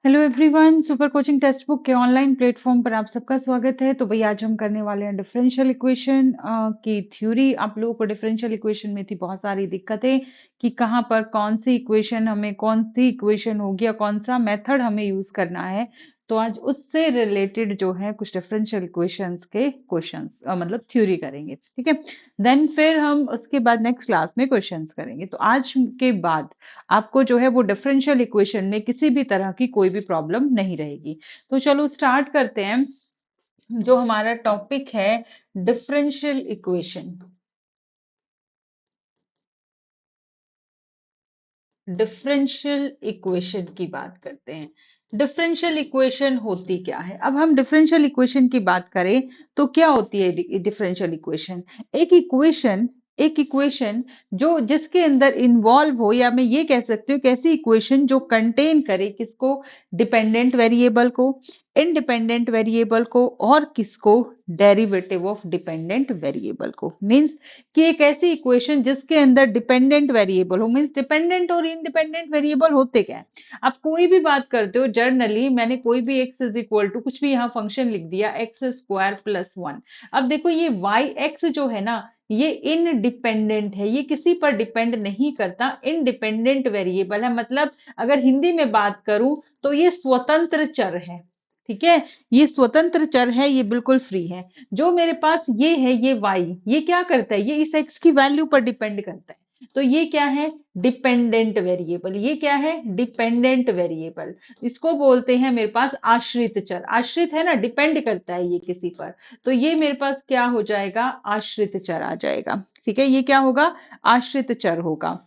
Hello everyone, super coaching text book के online platform पर आप सबका स्वागत है। तो भाई आज हम करने वाले हैं डिफरेंशियल इक्वेशन की थ्योरी। आप लोगों को डिफरेंशियल इक्वेशन में थी बहुत सारी दिक्कतें कि कहाँ पर कौन सी इक्वेशन हमें कौन सी इक्वेशन होगी या कौन सा मेथड हमें यूज करना है। तो आज उससे रिलेटेड जो है कुछ डिफरेंशियल इक्वेशंस के क्वेश्चंस मतलब थ्योरी करेंगे, ठीक है। देन फिर हम उसके बाद नेक्स्ट क्लास में क्वेश्चंस करेंगे। तो आज के बाद आपको जो है वो डिफरेंशियल इक्वेशन में किसी भी तरह की कोई भी प्रॉब्लम नहीं रहेगी। तो चलो स्टार्ट करते हैं। जो हमारा टॉपिक है डिफरेंशियल इक्वेशन। डिफरेंशियल इक्वेशन की बात करते हैं। डिफरेंशियल इक्वेशन होती क्या है? अब हम डिफरेंशियल इक्वेशन की बात करें तो क्या होती है डिफरेंशियल इक्वेशन? एक इक्वेशन जो जिसके अंदर इन्वॉल्व हो, या मैं ये कह सकती हूँ कैसी इक्वेशन जो कंटेन करे किसको? डिपेंडेंट वेरिएबल को, इंडिपेंडेंट वेरिएबल को, और किसको? डेरिवेटिव ऑफ डिपेंडेंट वेरिएबल को। मीन्स कि एक ऐसी इक्वेशन जिसके अंदर डिपेंडेंट वेरिएबल हो। मीन्स डिपेंडेंट और इंडिपेंडेंट वेरिएबल होते क्या है? आप कोई भी बात करते हो जनरली, मैंने कोई भी x इज इक्वल टू कुछ भी यहाँ फंक्शन लिख दिया एक्स स्क्वायर प्लस वन। अब देखो ये वाई एक्स जो है ना, ये इनडिपेंडेंट है, ये किसी पर डिपेंड नहीं करता, इंडिपेंडेंट वेरिएबल है। मतलब अगर हिंदी में बात करूं तो ये स्वतंत्र चर है, ठीक है। ये स्वतंत्र चर है, ये बिल्कुल फ्री है। जो मेरे पास ये है, ये y, ये क्या करता है? ये इस x की वैल्यू पर डिपेंड करता है। तो ये क्या है? Dependent variable. ये क्या है? Dependent variable. इसको बोलते हैं मेरे पास आश्रित चर। आश्रित है ना, डिपेंड करता है ये किसी पर। तो ये मेरे पास क्या हो जाएगा? आश्रित चर आ जाएगा, ठीक है। ये क्या होगा? आश्रित चर होगा।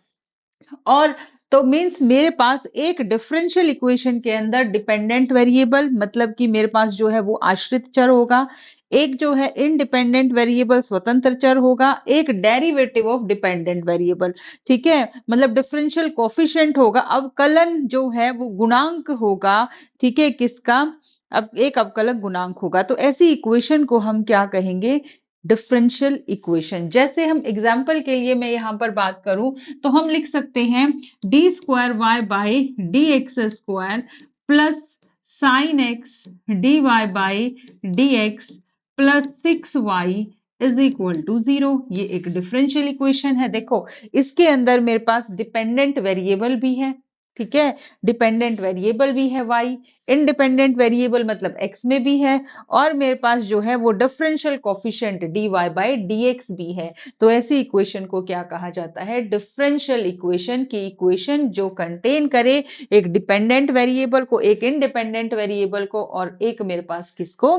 और तो मीन्स मेरे पास एक डिफरेंशियल इक्वेशन के अंदर डिपेंडेंट वेरिएबल मतलब कि मेरे पास जो है वो आश्रित चर होगा, एक जो है इंडिपेंडेंट वेरिएबल स्वतंत्र चर होगा, एक डेरिवेटिव ऑफ डिपेंडेंट वेरिएबल, ठीक है। मतलब डिफरेंशियल कोफिशिएंट होगा, अवकलन जो है वो गुणांक होगा, ठीक है। किसका? अब एक अवकलक गुणांक होगा। तो ऐसी इक्वेशन को हम क्या कहेंगे? Differential equation. जैसे हम एग्जाम्पल के लिए मैं यहां पर बात करूं तो हम लिख सकते हैं d square y by d x square plus sine x d y by d x plus 6y is equal to 0। ये एक डिफरेंशियल इक्वेशन है। देखो इसके अंदर मेरे पास डिपेंडेंट वेरिएबल भी है, ठीक है। डिपेंडेंट वेरिएबल भी है y, इंडिपेंडेंट वेरिएबल मतलब x में भी है, और मेरे पास जो है वो differential coefficient dy by dx भी है। तो ऐसी इक्वेशन को क्या कहा जाता है? डिफरेंशियल इक्वेशन की इक्वेशन जो कंटेन करे एक डिपेंडेंट वेरिएबल को, एक इंडिपेंडेंट वेरिएबल को, और एक मेरे पास किसको?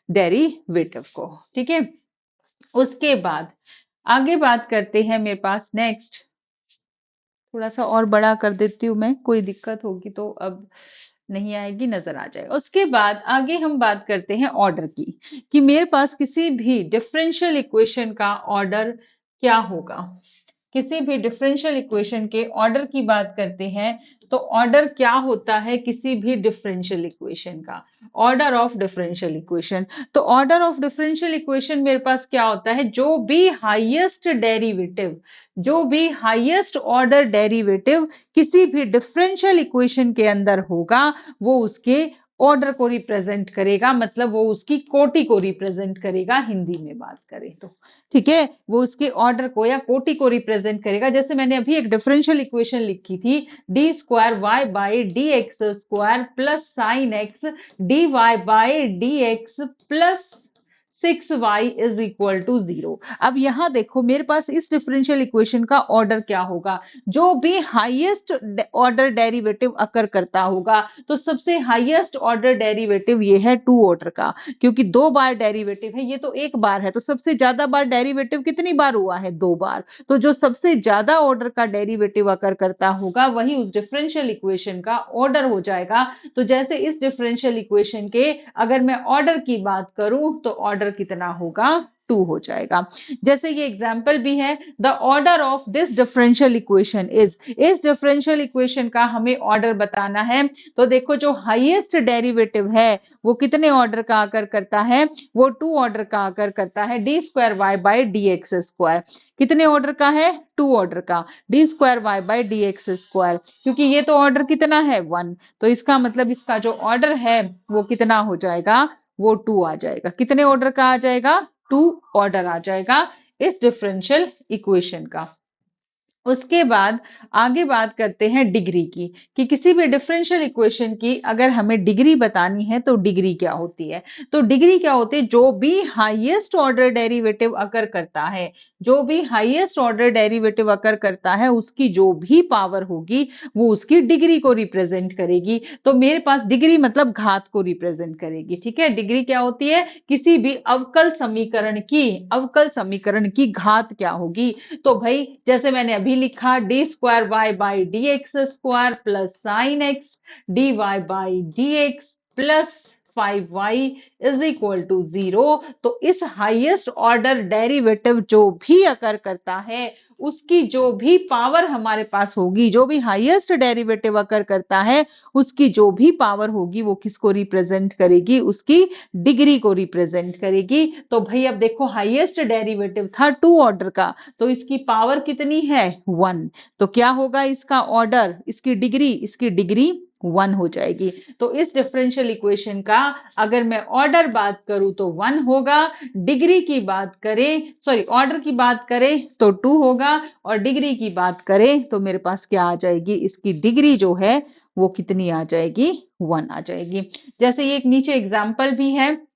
डेरिवेटिव को, ठीक है। उसके बाद आगे बात करते हैं मेरे पास नेक्स्ट। थोड़ा सा और बड़ा कर देती हूँ मैं, कोई दिक्कत होगी तो अब नहीं आएगी, नजर आ जाएगा। उसके बाद आगे हम बात करते हैं ऑर्डर की, कि मेरे पास किसी भी डिफरेंशियल इक्वेशन का ऑर्डर क्या होगा। किसी भी डिफरेंशियल इक्वेशन के ऑर्डर की बात करते हैं तो ऑर्डर क्या होता है किसी भी डिफरेंशियल इक्वेशन का? Order of differential equation. तो ऑर्डर ऑफ डिफरेंशियल इक्वेशन मेरे पास क्या होता है? जो भी हाईएस्ट डेरिवेटिव, जो भी हाईएस्ट ऑर्डर डेरिवेटिव किसी भी डिफरेंशियल इक्वेशन के अंदर होगा वो उसके ऑर्डर को रिप्रेजेंट करेगा, मतलब वो उसकी कोटि को रिप्रेजेंट करेगा, हिंदी में बात करें तो, ठीक है। वो उसके ऑर्डर को या कोटि को रिप्रेजेंट करेगा। जैसे मैंने अभी एक डिफरेंशियल इक्वेशन लिखी थी, d square y by d x square plus sine x d y by d x plus 6y is equal to 0। अब यहां देखो मेरे पास इस डिफरेंशियल इक्वेशन का ऑर्डर क्या होगा? जो भी हाईएस्ट ऑर्डर डेरिवेटिव अकर करता होगा, तो सबसे हाईएस्ट ऑर्डर डेरिवेटिव ये है टू ऑर्डर का, क्योंकि दो बार डेरिवेटिव है, ये तो एक बार है। तो सबसे ज्यादा बार डेरिवेटिव कितनी बार हुआ है? दो बार। तो जो सबसे ज्यादा ऑर्डर का डेरिवेटिव अकर करता होगा वही उस डिफरेंशियल इक्वेशन का ऑर्डर हो जाएगा। तो जैसे इस डिफरेंशियल इक्वेशन के अगर मैं ऑर्डर की बात करूं तो ऑर्डर कितना होगा? 2 हो जाएगा। जैसे ये एग्जाम्पल भी है, the order of this differential equation is, इस डिफरेंशियल इक्वेशन का हमें ऑर्डर बताना है। तो देखो जो हाईएस्ट डेरिवेटिव है वो कितने ऑर्डर का आकर करता है, वो 2 ऑर्डर का आकर करता है, d square y by d x square. कितने ऑर्डर का है, 2 ऑर्डर का, d square y by d x square, क्योंकि ये तो ऑर्डर कितना है 1, तो इसका मतलब इसका जो ऑर्डर है वो कितना हो जाएगा, वो 2 आ जाएगा। कितने ऑर्डर का आ जाएगा, 2 ऑर्डर आ जाएगा इस डिफरेंशियल इक्वेशन का। उसके बाद आगे बात करते हैं डिग्री की, कि किसी भी डिफरेंशियल इक्वेशन की अगर हमें डिग्री बतानी है तो डिग्री क्या होती है। तो डिग्री क्या होती है, जो भी हाईएस्ट ऑर्डर डेरिवेटिव अकर करता है, जो भी हाईएस्ट ऑर्डर डेरिवेटिव अकर करता है उसकी जो भी पावर होगी वो उसकी डिग्री को रिप्रेजेंट करेगी। तो मेरे पास डिग्री मतलब घात को रिप्रेजेंट करेगी। ठीक है, डिग्री क्या होती है, किसी भी अवकल समीकरण की घात क्या होगी। तो भाई जैसे मैंने अभी लिखा, d square y by d x square plus sine x d y by d x plus 5y is equal to 0। तो इस हाईएस्ट ऑर्डर डेरिवेटिव जो भी अकर करता है उसकी जो भी पावर हमारे पास होगी, जो भी हाईएस्ट डेरिवेटिव अकर करता है उसकी जो भी पावर होगी वो किसको रिप्रेजेंट करेगी, उसकी डिग्री को रिप्रेजेंट करेगी। तो भाई अब देखो हाईएस्ट डेरिवेटिव था 2 ऑर्डर का, तो इसकी पावर कितनी है 1, तो क्या होगा इसका ऑर्डर, इसकी डिग्री 1 हो जाएगी। तो इस डिफरेंशियल इक्वेशन का अगर मैं ऑर्डर बात करूं तो 1 होगा, डिग्री की बात करें, सॉरी ऑर्डर की बात करें तो 2 होगा, और डिग्री की बात करें तो मेरे पास क्या आ जाएगी, इसकी डिग्री जो है वो कितनी आ जाएगी, 1 आ जाएगी। जैसे ये एक नीचे एग्जाम्पल भी है,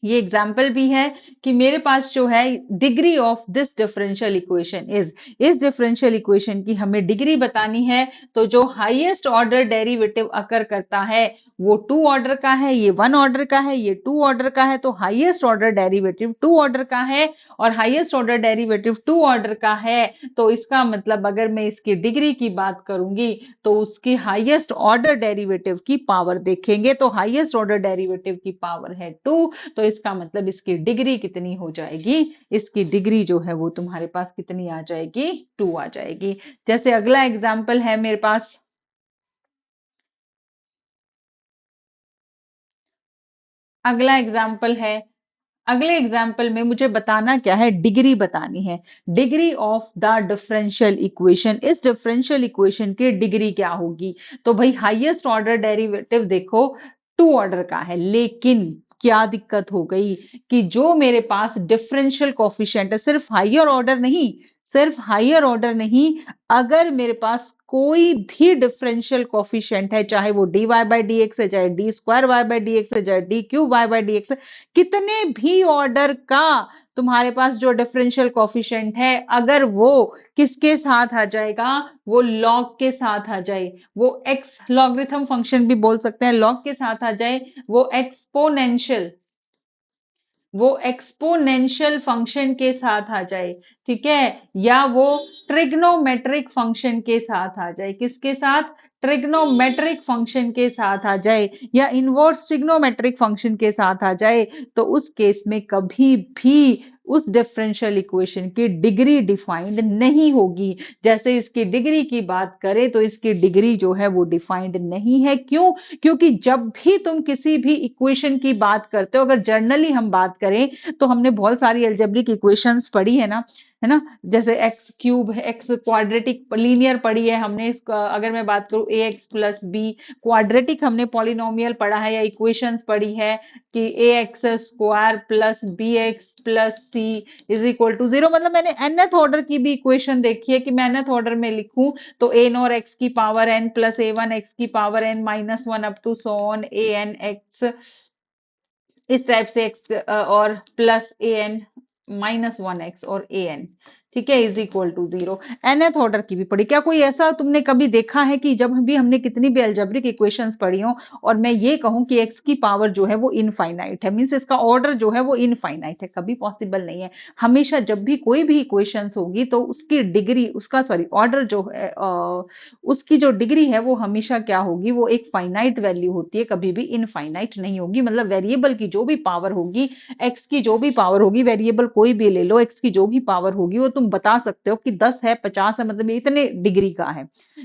ये एग्जाम्पल भी है कि मेरे पास जो है degree of this differential equation is, इस डिफरेंशियल इक्वेशन की हमें डिग्री बतानी है। तो जो हाईएस्ट ऑर्डर डेरिवेटिव अकर करता है वो 2 ऑर्डर का है, ये 1 ऑर्डर का है, ये 2 ऑर्डर का है, तो हाईएस्ट ऑर्डर डेरिवेटिव 2 ऑर्डर का है और हाईएस्ट ऑर्डर डेरिवेटिव 2 ऑर्डर का है। तो इसका मतलब अगर मैं इसकी डिग्री की बात करूंगी तो उसकी हाईएस्ट ऑर्डर डेरिवेटिव की पावर देखेंगे, तो हाईएस्ट ऑर्डर डेरिवेटिव की पावर है 2, तो इसका मतलब इसकी डिग्री कितनी हो जाएगी, इसकी डिग्री जो है वो तुम्हारे पास कितनी आ जाएगी, 2 आ जाएगी। जैसे अगला एग्जाम्पल है मेरे पास, अगला एग्जाम्पल है, अगले एग्जाम्पल में मुझे बताना क्या है, डिग्री बतानी है, degree of the differential equation. इस डिफरेंशियल इक्वेशन की डिग्री क्या होगी। तो भाई हाईएस्ट ऑर्डर डेरिवेटिव देखो 2 ऑर्डर का है, लेकिन क्या दिक्कत हो गई कि जो मेरे पास डिफरेंशियल कोफिशिएंट है, सिर्फ हायर ऑर्डर नहीं, सिर्फ हायर ऑर्डर नहीं, अगर मेरे पास कोई भी डिफरेंशियल कोफिशिएंट है, चाहे वो d y by d x है, चाहे d square y by d x है, चाहे d cube y by d x है, कितने भी ऑर्डर का तुम्हारे पास जो डिफरेंशियल कोफिशिएंट है, अगर वो किसके साथ आ जाएगा, वो लॉग के साथ आ जाए, वो एक्स लॉगरिथम फंक्शन भी बोल सकते हैं, लॉग के साथ आ जाए, वो एक्सपोनेंशियल फंक्शन के साथ आ जाए, ठीक है, या वो ट्रिग्नोमेट्रिक फंक्शन के साथ आ जाए, किसके साथ, ट्रिग्नोमेट्रिक फंक्शन के साथ आ जाए, या इनवर्स ट्रिग्नोमेट्रिक फंक्शन के साथ आ जाए, तो उस केस में कभी भी उस डिफरेंशियल इक्वेशन की डिग्री डिफाइंड नहीं होगी। जैसे इसकी डिग्री की बात करें तो इसकी डिग्री जो है वो डिफाइंड नहीं है। क्यों, क्योंकि जब भी तुम किसी भी इक्वेशन की बात करते हो, अगर जर्नली हम बात करें तो हमने बहुत सारी अलजेब्रिक इक्वेशंस पढ़ी है ना, जैसे x cube, x quadratic linear पढ़ी है हमने, अगर मैं बात करूं a x plus b, quadratic हमने पॉलिनोमियल पढ़ा है या इक्वेशंस पढ़ी है कि a x square plus b x plus c is equal to 0। मतलब मैंने nth ऑर्डर की भी इक्वेशन देखी है कि मैं nth ऑर्डर में लिखूं तो ए नॉर एक्स की power n plus a one x की power n minus one up to so on a n x, इस टाइप से x और plus a n minus one x और ए एन, ठीक है, is equal to 0। nth order की भी पढ़ी। क्या कोई ऐसा तुमने कभी देखा है कि जब भी हमने कितनी भी अलजेब्रिक इक्वेशंस पढ़ी हो और मैं ये कहूं कि x की पावर जो है वो इनफाइनाइट है, मींस इसका ऑर्डर जो है वो इनफाइनाइट है? कभी पॉसिबल नहीं है। हमेशा जब भी कोई भी इक्वेशंस होगी तो उसकी डिग्री, उसका सॉरी ऑर्डर जो है उसकी जो डिग्री है वो हमेशा क्या होगी, वो एक फाइनाइट वैल्यू होती है, कभी भी इनफाइनाइट नहीं होगी। मतलब वेरिएबल की जो भी पावर होगी, एक्स की जो भी पावर होगी, वेरिएबल कोई भी ले लो, एक्स की जो भी पावर होगी वो तुम बता सकते हो कि 10 है, 50 है, मतलब ये इतने डिग्री का है।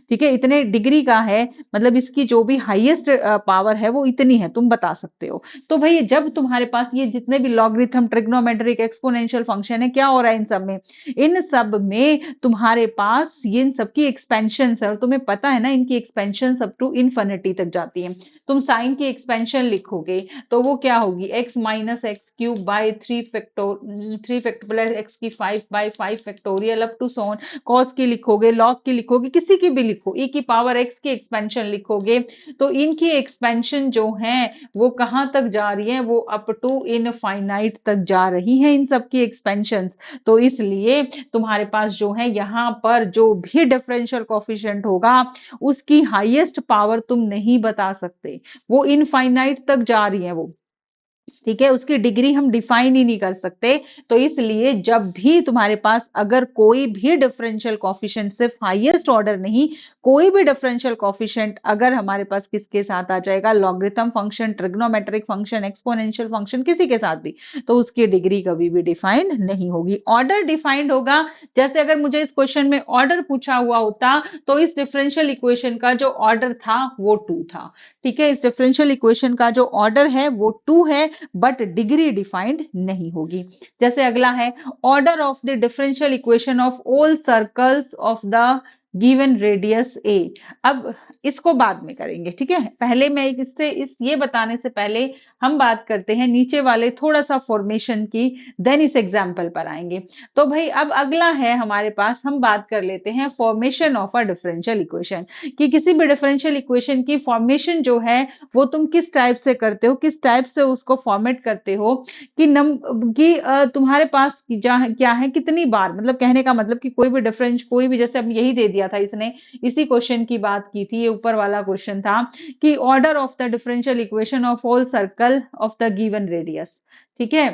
ठीक है, इतने डिग्री का है, मतलब इसकी जो भी हाईएस्ट पावर है वो इतनी है, तुम बता सकते हो। तो भाई जब तुम्हारे पास ये जितने भी लॉगरिथम, ट्रिग्नोमेट्रिक, एक्सपोनेंशियल फंक्शन है, क्या हो रहा है इन सब में? इन सब में तुम्हारे पास ये इन सब की एक्सपेंशन है, और तुम्हें पता है ना इनकी एक्सपेंशन अप टू इन्फिनिटी तक जाती है। तुम साइन की एक्सपेंशन लिखोगे तो वो क्या होगी, x minus x cube by 3 factor plus x की 5/5 factorial up to so on. Cos की लिखोगे, लॉग की लिखोगे, किसी की भी लिखो, e की पावर x की एक्सपेंशन लिखोगे तो इनकी एक्सपेंशन जो है वो कहां तक जा रही है, वो अप टू इनफाइनाइट तक जा रही है इन सब की एक्सपेंशन। तो इसलिए तुम्हारे पास जो है यहाँ पर जो भी डिफरेंशियल कोफिशिएंट होगा उसकी हाईएस्ट पावर तुम नहीं बता सकते, वो इनफाइनाइट तक जा रही है वो। ठीक है, उसकी डिग्री हम डिफाइन ही नहीं कर सकते। तो इसलिए जब भी तुम्हारे पास अगर कोई भी डिफरेंशियल कोफिशिएंट, सिर्फ हाईएस्ट ऑर्डर नहीं, कोई भी डिफरेंशियल कोफिशिएंट अगर हमारे पास किसके साथ आ जाएगा, logarithm function, trigonometric function, exponential function, किसी के साथ भी, तो उसकी डिग्री कभी भी डिफाइंड नहीं होगी, ऑर्डर डिफाइंड होगा। जैसे अगर मुझे इस क्वेश्चन में ऑर्डर पूछा हुआ होता तो इस डिफरेंशियल इक्वेशन का जो ऑर्डर था वो 2 था। ठीक है, इस डिफरेंशियल इक्वेशन का जो ऑर्डर है वो 2 है, बट डिग्री डिफाइंड नहीं होगी। जैसे अगला है, order of the differential equation of all circles of the given radius a. अब इसको बाद में करेंगे, ठीक है, पहले मैं इससे इस ये बताने से पहले हम बात करते हैं नीचे वाले थोड़ा सा फॉर्मेशन की, देन इस एग्जाम्पल पर आएंगे। तो भाई अब अगला है हमारे पास, हम बात कर लेते हैं formation of a differential equation, कि किसी भी डिफरेंशियल इक्वेशन की फॉर्मेशन जो है वो तुम किस टाइप से करते हो, किस टाइप से उसको फॉर्मेट करते हो, कि तुम्हारे पास क्या है, कितनी बार, मतलब कहने का मतलब कि कोई भी डिफरेंस, कोई भी, जैसे अब यही दे दिया था इसने, इसी क्वेश्चन की बात की थी, ये ऊपर वाला क्वेश्चन था कि order of the differential equation of all circles of the given radius. ठीक है,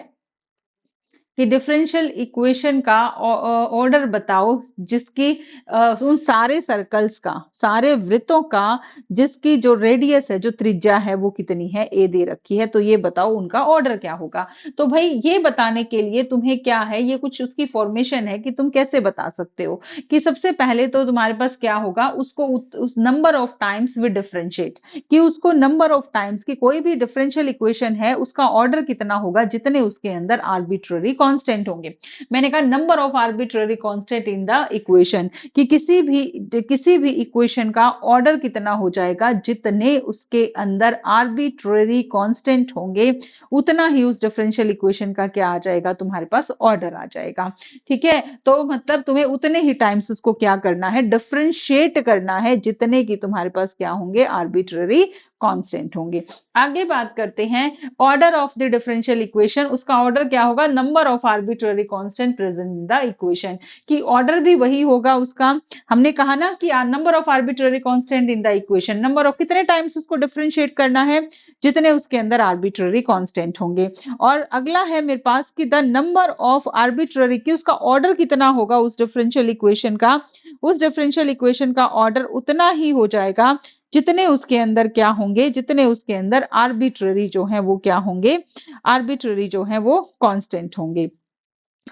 कि डिफरेंशियल इक्वेशन का ऑर्डर बताओ जिसकी उन सारे सर्कल्स का, सारे वृत्तों का, जिसकी जो रेडियस है, जो त्रिज्या है वो कितनी है, ए दे रखी है, तो ये बताओ उनका ऑर्डर क्या होगा। तो भाई ये बताने के लिए तुम्हें क्या है, ये कुछ उसकी फॉर्मेशन है कि तुम कैसे बता सकते हो, कि सबसे पहले तो तुम्हारे पास क्या होगा, उसको उस number of times with differentiate, कि उसको नंबर ऑफ टाइम्स, की कोई भी डिफरेंशियल इक्वेशन है उसका ऑर्डर कितना होगा, जितने उसके अंदर आर्बिट्ररी कांस्टेंट होंगे। मैंने कहा number of arbitrary constant in the equation, कि किसी भी इक्वेशन का ऑर्डर कितना हो जाएगा, जितने उसके अंदर आर्बिट्ररी कांस्टेंट होंगे उतना ही उस डिफरेंशियल इक्वेशन का क्या आ जाएगा, तुम्हारे पास ऑर्डर आ जाएगा। ठीक है, तो मतलब तुम्हें उतने ही टाइम्स उसको क्या करना है, डिफरेंशिएट करना है, जितने की तुम्हारे पास क्या होंगे, आर्बिट्ररी कांस्टेंट होंगे। आगे बात करते हैं order of the differential equation, उसका ऑर्डर क्या होगा, number of arbitrary constant present in the equation, कि ऑर्डर भी वही होगा उसका। हमने कहा ना कि number of arbitrary constant in the equation, number of कितने टाइम्स उसको डिफरेंशिएट करना है, जितने उसके अंदर आर्बिट्ररी कांस्टेंट होंगे। और अगला है मेरे पास कि द नंबर ऑफ आर्बिट्ररी, कि उसका ऑर्डर कितना होगा उस डिफरेंशियल इक्वेशन का, उस डिफरेंशियल इक्वेशन का ऑर्डर उतना ही हो जाएगा जितने उसके अंदर क्या होंगे, जितने उसके अंदर आर्बिट्ररी जो है वो क्या होंगे, आर्बिट्ररी जो है वो कांस्टेंट होंगे।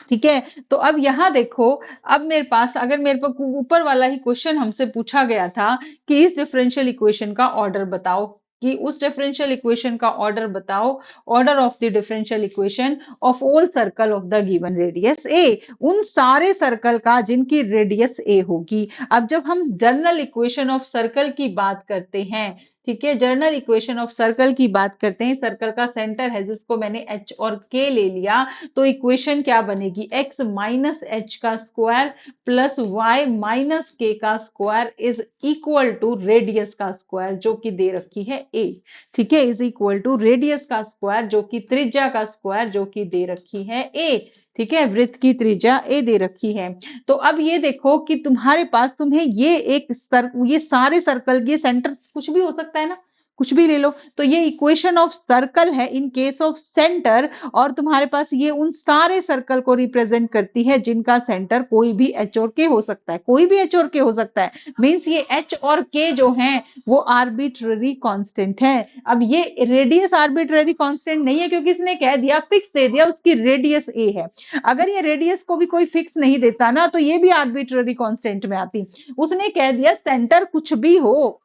ठीक है, तो अब यहां देखो, अब मेरे पास अगर मेरे पास ऊपर वाला ही क्वेश्चन हमसे पूछा गया था कि इस डिफरेंशियल इक्वेशन का ऑर्डर बताओ, कि उस डिफरेंशियल इक्वेशन का ऑर्डर बताओ, order of the differential equation of all circles of the given radius a, उन सारे सर्कल का जिनकी रेडियस ए होगी। अब जब हम जनरल इक्वेशन ऑफ सर्कल की बात करते हैं, ठीक है, जर्नल इक्वेशन ऑफ सर्कल की बात करते हैं, सर्कल का सेंटर है जिसको मैंने एच और के ले लिया, तो इक्वेशन क्या बनेगी, x माइनस एच का square plus y minus k का square is equal to radius का स्क्वायर जो कि दे रखी है a। ठीक है, इज इक्वल टू रेडियस का स्क्वायर जो कि त्रिज्या का स्क्वायर जो कि दे रखी है a। ठीक है, वृत्त की त्रिज्या ए दे रखी है। तो अब ये देखो कि तुम्हारे पास तुम्हें ये सारे सर्कल, ये सेंटर कुछ भी हो सकता है ना, कुछ भी ले लो। तो ये इक्वेशन ऑफ सर्कल है इन केस ऑफ सेंटर, और तुम्हारे पास ये उन सारे सर्कल को रिप्रेजेंट करती है जिनका सेंटर कोई भी एच और के हो सकता है, कोई भी एच और के हो सकता है। मीन्स ये एच और के जो है वो आर्बिट्ररी कांस्टेंट है। अब ये रेडियस आर्बिट्ररी कांस्टेंट नहीं है, क्योंकि इसने कह दिया, फिक्स दे दिया उसकी रेडियस ए है। अगर ये रेडियस को भी कोई फिक्स नहीं देता ना, तो ये भी आर्बिट्ररी कांस्टेंट में आती। उसने कह दिया सेंटर कुछ भी हो,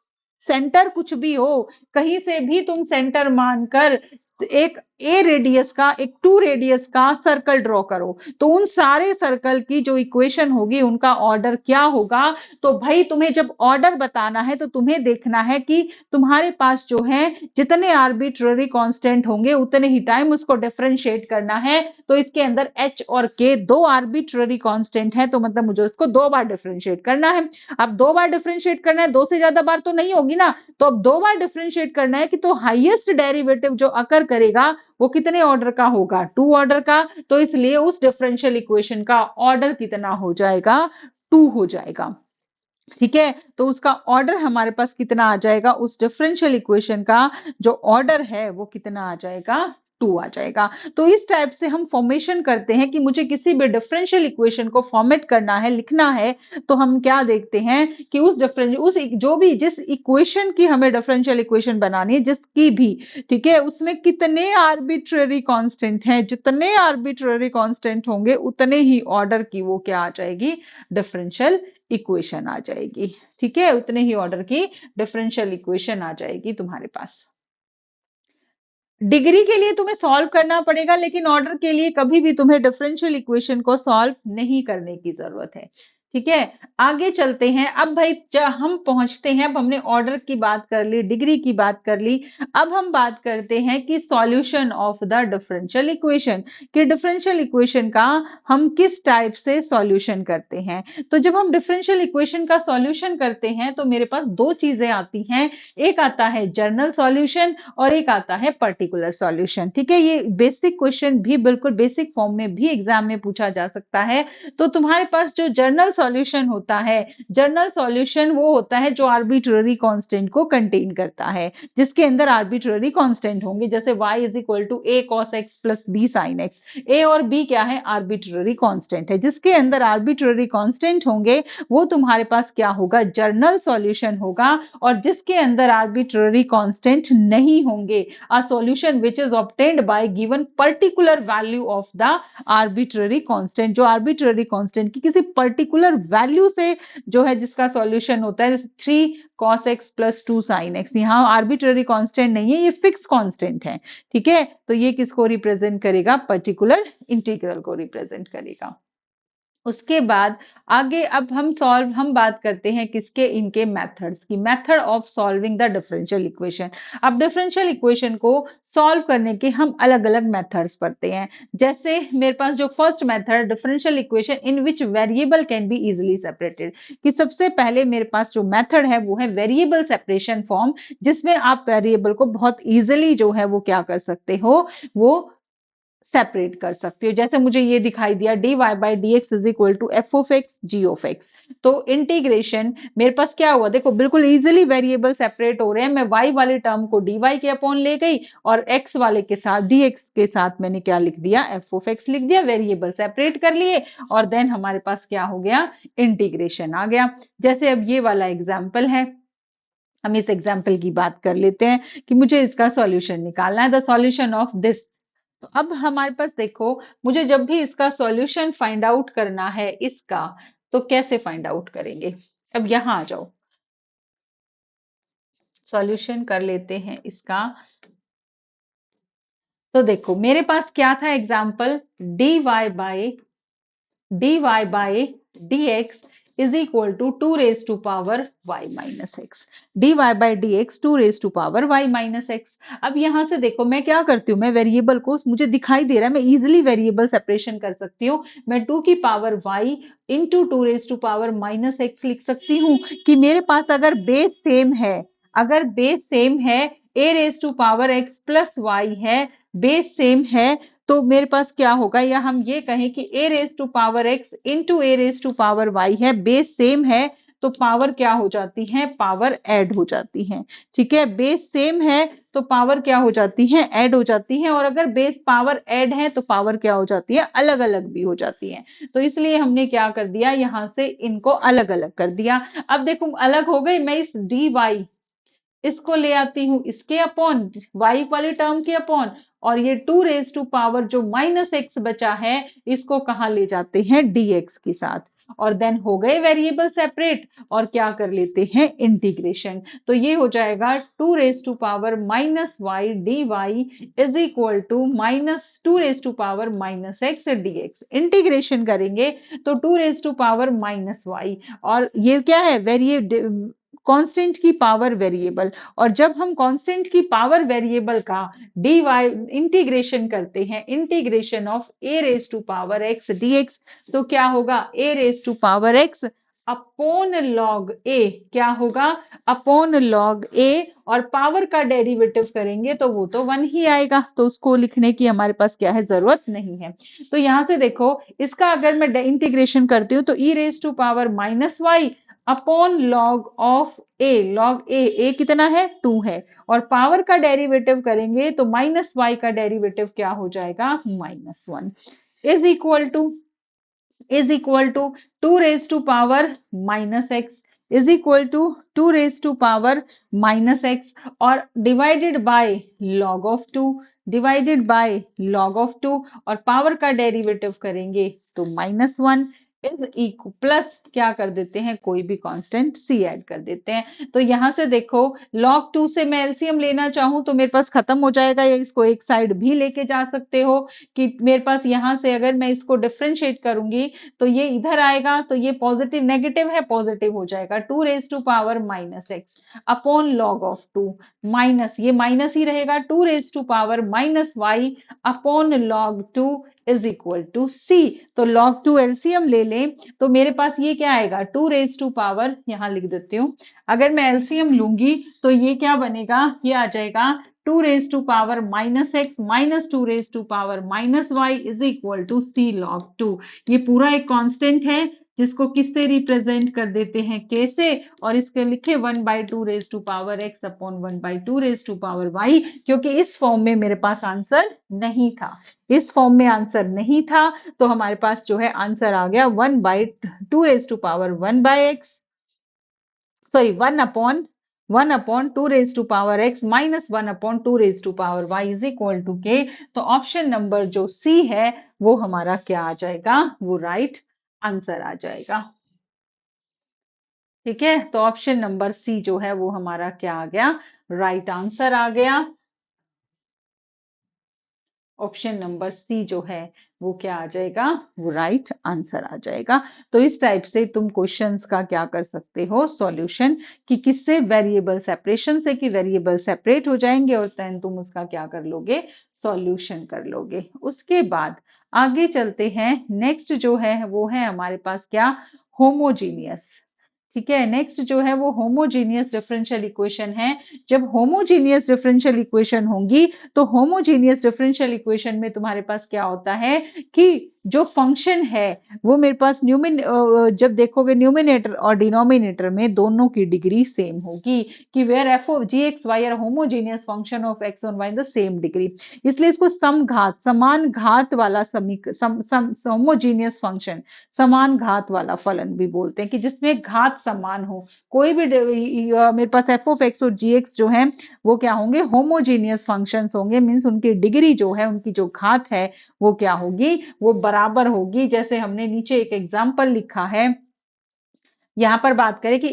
सेंटर कुछ भी हो, कहीं से भी तुम सेंटर मानकर एक ए रेडियस का, एक टू रेडियस का सर्कल ड्रॉ करो, तो उन सारे सर्कल की जो इक्वेशन होगी उनका ऑर्डर क्या होगा। तो भाई तुम्हें जब ऑर्डर बताना है तो तुम्हें देखना है कि तुम्हारे पास जो है जितने आर्बिट्ररी कांस्टेंट होंगे उतने ही टाइम उसको डिफरेंशिएट करना है। तो इसके अंदर एच और के दो आर्बिट्ररी कांस्टेंट है, तो मतलब मुझे उसको दो बार डिफरेंशिएट करना है। अब दो बार डिफरेंशिएट करना है, दो से ज्यादा बार तो नहीं होगी ना, तो अब दो बार डिफरेंशिएट करना है कि तो हाईएस्ट डेरिवेटिव जो अकर करेगा वो कितने ऑर्डर का होगा, टू ऑर्डर का। तो इसलिए उस डिफरेंशियल इक्वेशन का ऑर्डर कितना हो जाएगा, टू हो जाएगा। ठीक है, तो उसका ऑर्डर हमारे पास कितना आ जाएगा, उस डिफरेंशियल इक्वेशन का जो ऑर्डर है वो कितना आ जाएगा, टू आ जाएगा। तो इस टाइप से हम फॉर्मेशन करते हैं कि मुझे किसी भी डिफरेंशियल इक्वेशन को फॉर्मेट करना है, लिखना है, तो हम क्या देखते हैं कि जिस इक्वेशन की हमें डिफरेंशियल इक्वेशन बनानी है, जिसकी भी, ठीक है, उसमें कितने आर्बिट्ररी कांस्टेंट हैं, जितने आर्बिट्ररी कांस्टेंट होंगे उतने ही ऑर्डर की वो क्या आ जाएगी, डिफरेंशियल इक्वेशन आ जाएगी। ठीक है, उतने ही ऑर्डर की डिफरेंशियल इक्वेशन आ जाएगी तुम्हारे पास। डिग्री के लिए तुम्हें सॉल्व करना पड़ेगा, लेकिन ऑर्डर के लिए कभी भी तुम्हें डिफरेंशियल इक्वेशन को सॉल्व नहीं करने की जरूरत है। ठीक है, आगे चलते हैं। अब भाई हम पहुंचते हैं, अब हमने ऑर्डर की बात कर ली, डिग्री की बात कर ली, अब हम बात करते हैं कि solution of the differential equation, कि डिफरेंशियल इक्वेशन का हम किस टाइप से सॉल्यूशन करते हैं। तो जब हम डिफरेंशियल इक्वेशन का सॉल्यूशन करते हैं तो मेरे पास दो चीजें आती हैं, एक आता है जनरल सॉल्यूशन और एक आता है पर्टिकुलर सॉल्यूशन। ठीक है, ये बेसिक क्वेश्चन भी बिल्कुल बेसिक फॉर्म में भी एग्जाम में पूछा जा सकता है। तो तुम्हारे पास जो जनरल सॉल्यूशन होता है, जनरल सॉल्यूशन वो होता है जो आर्बिट्ररी कांस्टेंट को कंटेन करता है, जिसके अंदर आर्बिट्ररी कांस्टेंट होंगे, जैसे y is equal to a cos x प्लस b sin x। a और b क्या है, आर्बिट्ररी कांस्टेंट है, जिसके अंदर आर्बिट्ररी कांस्टेंट होंगे वो तुम्हारे पास क्या होगा, जनरल सॉल्यूशन होगा। और जिसके अंदर आर्बिट्ररी कांस्टेंट नहीं होंगे, a solution which is obtained by given particular value of the arbitrary constant, जो आर्बिट्ररी कांस्टेंट की किसी पर्टिकुलर वैल्यू से जो है जिसका सॉल्यूशन होता है, जैसे 3 cos x plus 2 sin x। यहाँ आर्बिट्ररी कांस्टेंट नहीं है, ये फिक्स कांस्टेंट है। ठीक है, तो ये किसको रिप्रेजेंट करेगा, पर्टिकुलर इंटीग्रल को रिप्रेजेंट करेगा। उसके बाद आगे अब हम बात करते हैं किसके, इनके मेथड्स की, method of solving the differential equation. अब डिफरेंशियल इक्वेशन को सॉल्व करने के हम अलग अलग मेथड्स पढ़ते हैं। जैसे मेरे पास जो first method, differential equation in which variable can be easily separated, कि सबसे पहले मेरे पास जो मेथड है वो है वेरिएबल सेपरेशन फॉर्म, जिसमें आप वेरिएबल को बहुत इजिली जो है वो क्या कर सकते हो, वो सेपरेट कर सकती हो। जैसे मुझे ये दिखाई दिया dy by d x is equal to f of x g of x. तो इंटीग्रेशन मेरे पास क्या हुआ, देखो बिल्कुल इजीली वेरिएबल सेपरेट हो रहे हैं। मैं y वाले टर्म को dy के अपॉन ले गई और x वाले के साथ dx के साथ मैंने क्या लिख दिया, एफ ऑफ एक्स लिख दिया, वेरिएबल सेपरेट कर लिए और देन हमारे पास क्या हो गया, इंटीग्रेशन आ गया। जैसे अब ये वाला एग्जाम्पल है, हम इस एग्जाम्पल की बात कर लेते हैं कि मुझे इसका सॉल्यूशन निकालना है, द सॉल्यूशन ऑफ दिस। तो अब हमारे पास देखो, मुझे जब भी इसका सॉल्यूशन फाइंड आउट करना है इसका, तो कैसे फाइंड आउट करेंगे। अब यहां आ जाओ, सॉल्यूशन कर लेते हैं इसका। तो देखो मेरे पास क्या था example, dy by d x is equal to 2 raise to power y minus x, dy by d x 2 raise to power y minus x. अब यहां से देखो मैं क्या करती हूँ, मैं वेरिएबल को, मुझे दिखाई दे रहा है, मैं इजिली वेरिएबल सेपरेशन कर सकती हूँ। मैं 2 की power y into 2 raise to power minus x लिख सकती हूँ, कि मेरे पास अगर बेस सेम है, अगर बेस सेम है a raise to power x plus y है, बेस सेम है, तो मेरे पास क्या होगा, या हम ये कहें कि a raise to power x into a raise to power y है, बेस सेम है, तो पावर क्या हो जाती है, पावर ऐड हो जाती है। ठीक है, बेस सेम है तो पावर क्या हो जाती है, ऐड हो जाती है, और अगर बेस पावर ऐड है तो पावर क्या हो जाती है, अलग अलग भी हो जाती है। तो इसलिए हमने क्या कर दिया, यहां से इनको अलग अलग कर दिया। अब देखो अलग हो गई, मैं इस डी वाई इसको ले आती हूँ इसके अपॉन, y वाली टर्म के अपॉन, और ये 2 रेज टू पावर जो माइनस एक्स बचा है, इसको कहाँ ले जाते हैं, dx के साथ, और देन हो गए वेरिएबल सेपरेट, और क्या कर लेते हैं, इंटीग्रेशन। तो ये हो जाएगा 2 raise to power minus y d y is equal to minus 2 raise to power minus x dx। Integration करेंगे तो 2 raise to power minus y, और ये क्या है, कांस्टेंट की पावर वेरिएबल, और जब हम कांस्टेंट की पावर वेरिएबल का dy इंटीग्रेशन करते हैं, integration of a raise to power x dx, तो क्या होगा, a raise to power x upon log a, क्या होगा, अपॉन लॉग a, और पावर का डेरिवेटिव करेंगे तो वो तो 1 ही आएगा, तो उसको लिखने की हमारे पास क्या है, जरूरत नहीं है। तो यहां से देखो, इसका अगर मैं इंटीग्रेशन करती हूँ तो e raise to power minus y upon log of a, log a कितना है, 2 है, और पावर का डेरिवेटिव करेंगे तो माइनस वाई का डेरिवेटिव क्या हो जाएगा, -1, is equal to, is equal to 2 raise to power minus x, is equal to 2 raise to power minus x, और divided by log of 2, divided by log of 2, और power का derivative करेंगे तो -1 is equal plus, क्या कर देते हैं, कोई भी कांस्टेंट c ऐड कर देते हैं। तो यहां से देखो log 2 से मैं एलसीएम लेना चाहूं तो मेरे पास खत्म हो जाएगा, या इसको एक साइड भी लेके जा सकते हो, कि मेरे पास यहां से अगर मैं इसको डिफरेंशिएट करूंगी तो ये इधर आएगा, तो ये पॉजिटिव, नेगेटिव है, पॉजिटिव हो जाएगा, 2 raise to power minus x upon log of 2, minus ये माइनस ही रहेगा, 2 raise to power minus y upon log 2 is equal to c. तो log 2 एलसीएम ले लें तो मेरे पास ये क्या आएगा, 2 रेज टू पावर, यहां लिख देती हूँ, अगर मैं एलसीएम लूंगी तो ये क्या बनेगा, ये आ जाएगा 2 raise to power minus x minus 2 raise to power minus y is equal to c log 2। ये पूरा एक कांस्टेंट है जिसको किससे रिप्रेजेंट कर देते हैं, k से, और इसके लिखे 1/2 raise to power x upon 1/2 raise to power y, क्योंकि इस फॉर्म में मेरे पास आंसर नहीं था, इस फॉर्म में आंसर नहीं था, तो हमारे पास जो है आंसर आ गया 1/2 raise to power 1/x, sorry 1/2 raise to power x minus 1/2 raise to power y is equal to k। तो ऑप्शन नंबर जो सी है वो हमारा क्या आ जाएगा, वो राइट आंसर आ जाएगा। ठीक है, तो ऑप्शन नंबर सी जो है वो हमारा क्या आ गया, राइट आंसर आ गया। ऑप्शन नंबर सी जो है वो क्या आ जाएगा, वो राइट आंसर आ जाएगा। तो इस टाइप से तुम क्वेश्चंस का क्या कर सकते हो, सॉल्यूशन, कि किससे, वेरिएबल सेपरेशन से, कि वेरिएबल सेपरेट हो जाएंगे और देन तुम उसका क्या कर लोगे, सॉल्यूशन कर लोगे। उसके बाद आगे चलते हैं, नेक्स्ट जो है वो है हमारे पास क्या, होमोजीनियस। ठीक है, नेक्स्ट जो है वो होमोजीनियस डिफरेंशियल इक्वेशन है। जब होमोजीनियस डिफरेंशियल इक्वेशन होंगी तो होमोजीनियस डिफरेंशियल इक्वेशन में तुम्हारे पास क्या होता है कि जो फंक्शन है वो मेरे पास जब देखोगे न्यूमिनेटर और डिनोमिनेटर में दोनों की डिग्री सेम होगी, कि where f of g x y are homogeneous function of x on y in the same degree, इसलिए इसको समघात, समान घात वाला होमोजीनियस फंक्शन, समान घात वाला फलन भी बोलते हैं, कि जिसमें घात समान हो। कोई भी मेरे पास एफ ऑफ एक्स और जी एक्स जो है वो क्या होंगे, होमोजीनियस फंक्शंस होंगे, मीन्स उनकी डिग्री जो है, उनकी जो घात है वो क्या होगी, वो बराबर होगी। जैसे हमने नीचे एक एग्जाम्पल लिखा है, यहाँ पर बात करें कि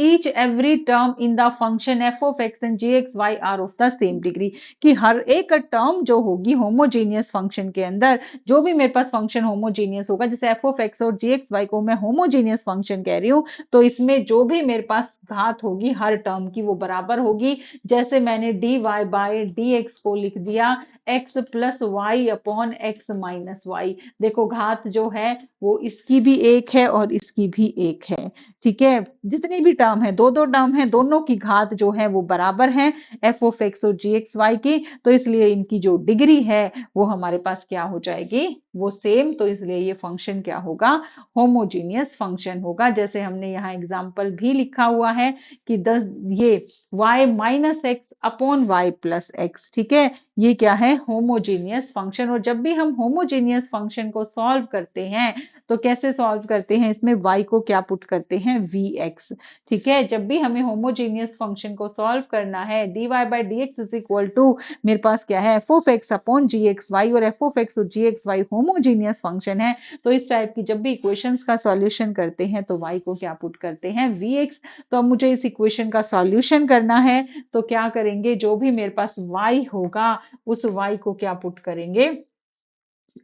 each every term in the function f of x and g x y are of the same degree, कि हर एक टर्म जो होगी होमोजीनियस फंक्शन के अंदर, जो भी मेरे पास फंक्शन होमोजीनियस होगा, जैसे एफ ऑफ एक्स और जी एक्स वाई को मैं होमोजीनियस फंक्शन कह रही हूँ, तो इसमें जो भी मेरे पास घात होगी हर टर्म की वो बराबर होगी। जैसे मैंने d y by d x को लिख दिया x plus y upon x minus y, देखो घात जो है वो इसकी भी एक है और इसकी भी एक है, ठीक है, जितनी भी टर्म है, दो दो टर्म है, दोनों की घात जो है वो बराबर है एफ ऑफ एक्स और जी एक्स वाई की, तो इसलिए इनकी जो डिग्री है वो हमारे पास क्या हो जाएगी, वो सेम। तो इसलिए ये फंक्शन क्या होगा, होमोजीनियस फंक्शन होगा। जैसे हमने यहाँ एग्जाम्पल भी लिखा हुआ है कि 10 ये y minus x upon y plus x, ठीक है, ये क्या है, होमोजीनियस फंक्शन। और जब भी हम होमोजीनियस फंक्शन को सॉल्व करते हैं तो कैसे सॉल्व करते हैं, इसमें y को क्या पुट करते हैं, vx, ठीक है। जब भी हमें होमोजीनियस फंक्शन को सॉल्व करना है, dy by d x is equal to मेरे पास क्या है, f of x upon g x y, और एफ ऑफ एक्स और g x y homogeneous function है। तो इस टाइप की जब भी इक्वेशंस का सॉल्यूशन करते हैं तो y को क्या पुट करते हैं, vx। तो अब मुझे इस इक्वेशन का सॉल्यूशन करना है, तो क्या करेंगे, जो भी मेरे पास y होगा उस y को क्या पुट करेंगे,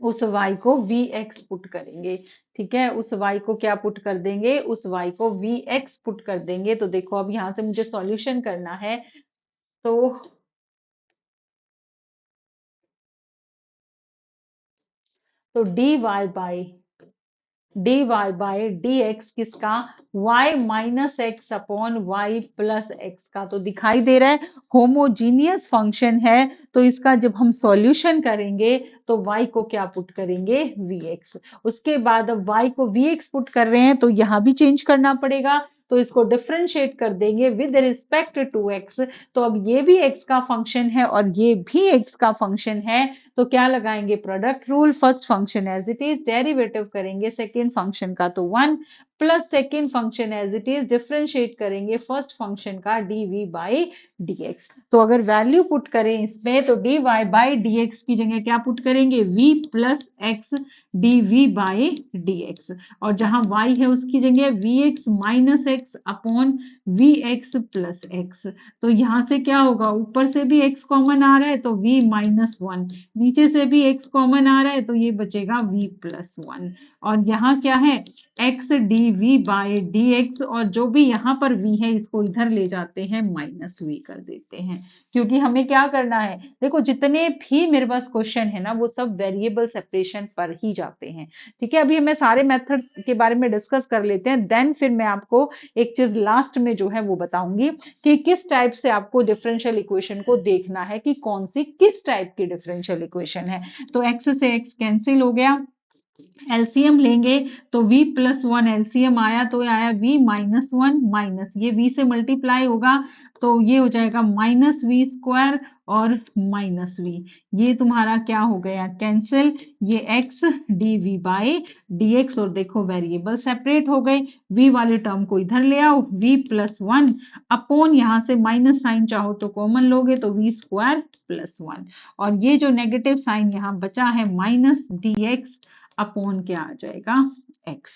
उस y को vx पुट करेंगे, ठीक है। उस y को क्या पुट कर देंगे, उस y को vx पुट कर देंगे। तो देखो अब यहां से मुझे सॉल्यूशन करना है, तो dy बाई डी एक्स किसका, y minus x upon y plus x का। तो दिखाई दे रहा है होमोजीनियस फंक्शन है, तो इसका जब हम सॉल्यूशन करेंगे तो y को क्या पुट करेंगे, vx। उसके बाद अब y को vx पुट कर रहे हैं तो यहां भी चेंज करना पड़ेगा, तो इसको डिफरेंशिएट कर देंगे विद रिस्पेक्ट टू x। तो अब ये भी x का फंक्शन है और ये भी x का फंक्शन है, तो क्या लगाएंगे, product rule, first function as it is, derivative करेंगे सेकेंड फंक्शन का तो 1 प्लस second function as it is, differentiate करेंगे फर्स्ट फंक्शन का dv बाई dx। तो अगर वैल्यू पुट करें इसमें तो dy बाई dx की जगह क्या पुट करेंगे, v plus x dv by dx, और जहां y है उसकी जगह vx minus x upon vx plus x. तो यहां से क्या होगा, ऊपर से भी x कॉमन आ रहा है तो v माइनस वन, नीचे से भी x कॉमन आ रहा है तो ये बचेगा v प्लस वन, और यहाँ क्या है, x dv बाई dx, और जो भी यहाँ पर v है इसको इधर ले जाते हैं माइनस v कर देते हैं, क्योंकि हमें क्या करना है, देखो जितने भी मेरे पास क्वेश्चन है ना वो सब वेरिएबल सेपरेशन पर ही जाते हैं, ठीक है। अभी हमें सारे मेथड्स के बारे में डिस्कस कर लेते हैं, देन फिर मैं आपको एक चीज लास्ट में जो है वो बताऊंगी कि किस टाइप से आपको डिफरेंशियल इक्वेशन को देखना है कि कौन सी किस टाइप की डिफरेंशियल इक्वेशन है। तो x से x कैंसिल हो गया, एलसीएम लेंगे तो v प्लस वन एलसीएम आया तो आया v माइनस वन, माइनस ये v से मल्टीप्लाई होगा तो ये हो जाएगा माइनस वी स्क्वायर और माइनस v, ये तुम्हारा क्या हो गया, कैंसिल, ये x dv बाई dx, और देखो वेरिएबल सेपरेट हो गए, v वाले टर्म को इधर ले आओ, v प्लस वन अपॉन यहाँ से माइनस साइन चाहो तो कॉमन लोगे तो v स्क्वायर प्लस वन, और ये जो नेगेटिव साइन यहाँ बचा है माइनस dx अपॉन क्या आ जाएगा, x,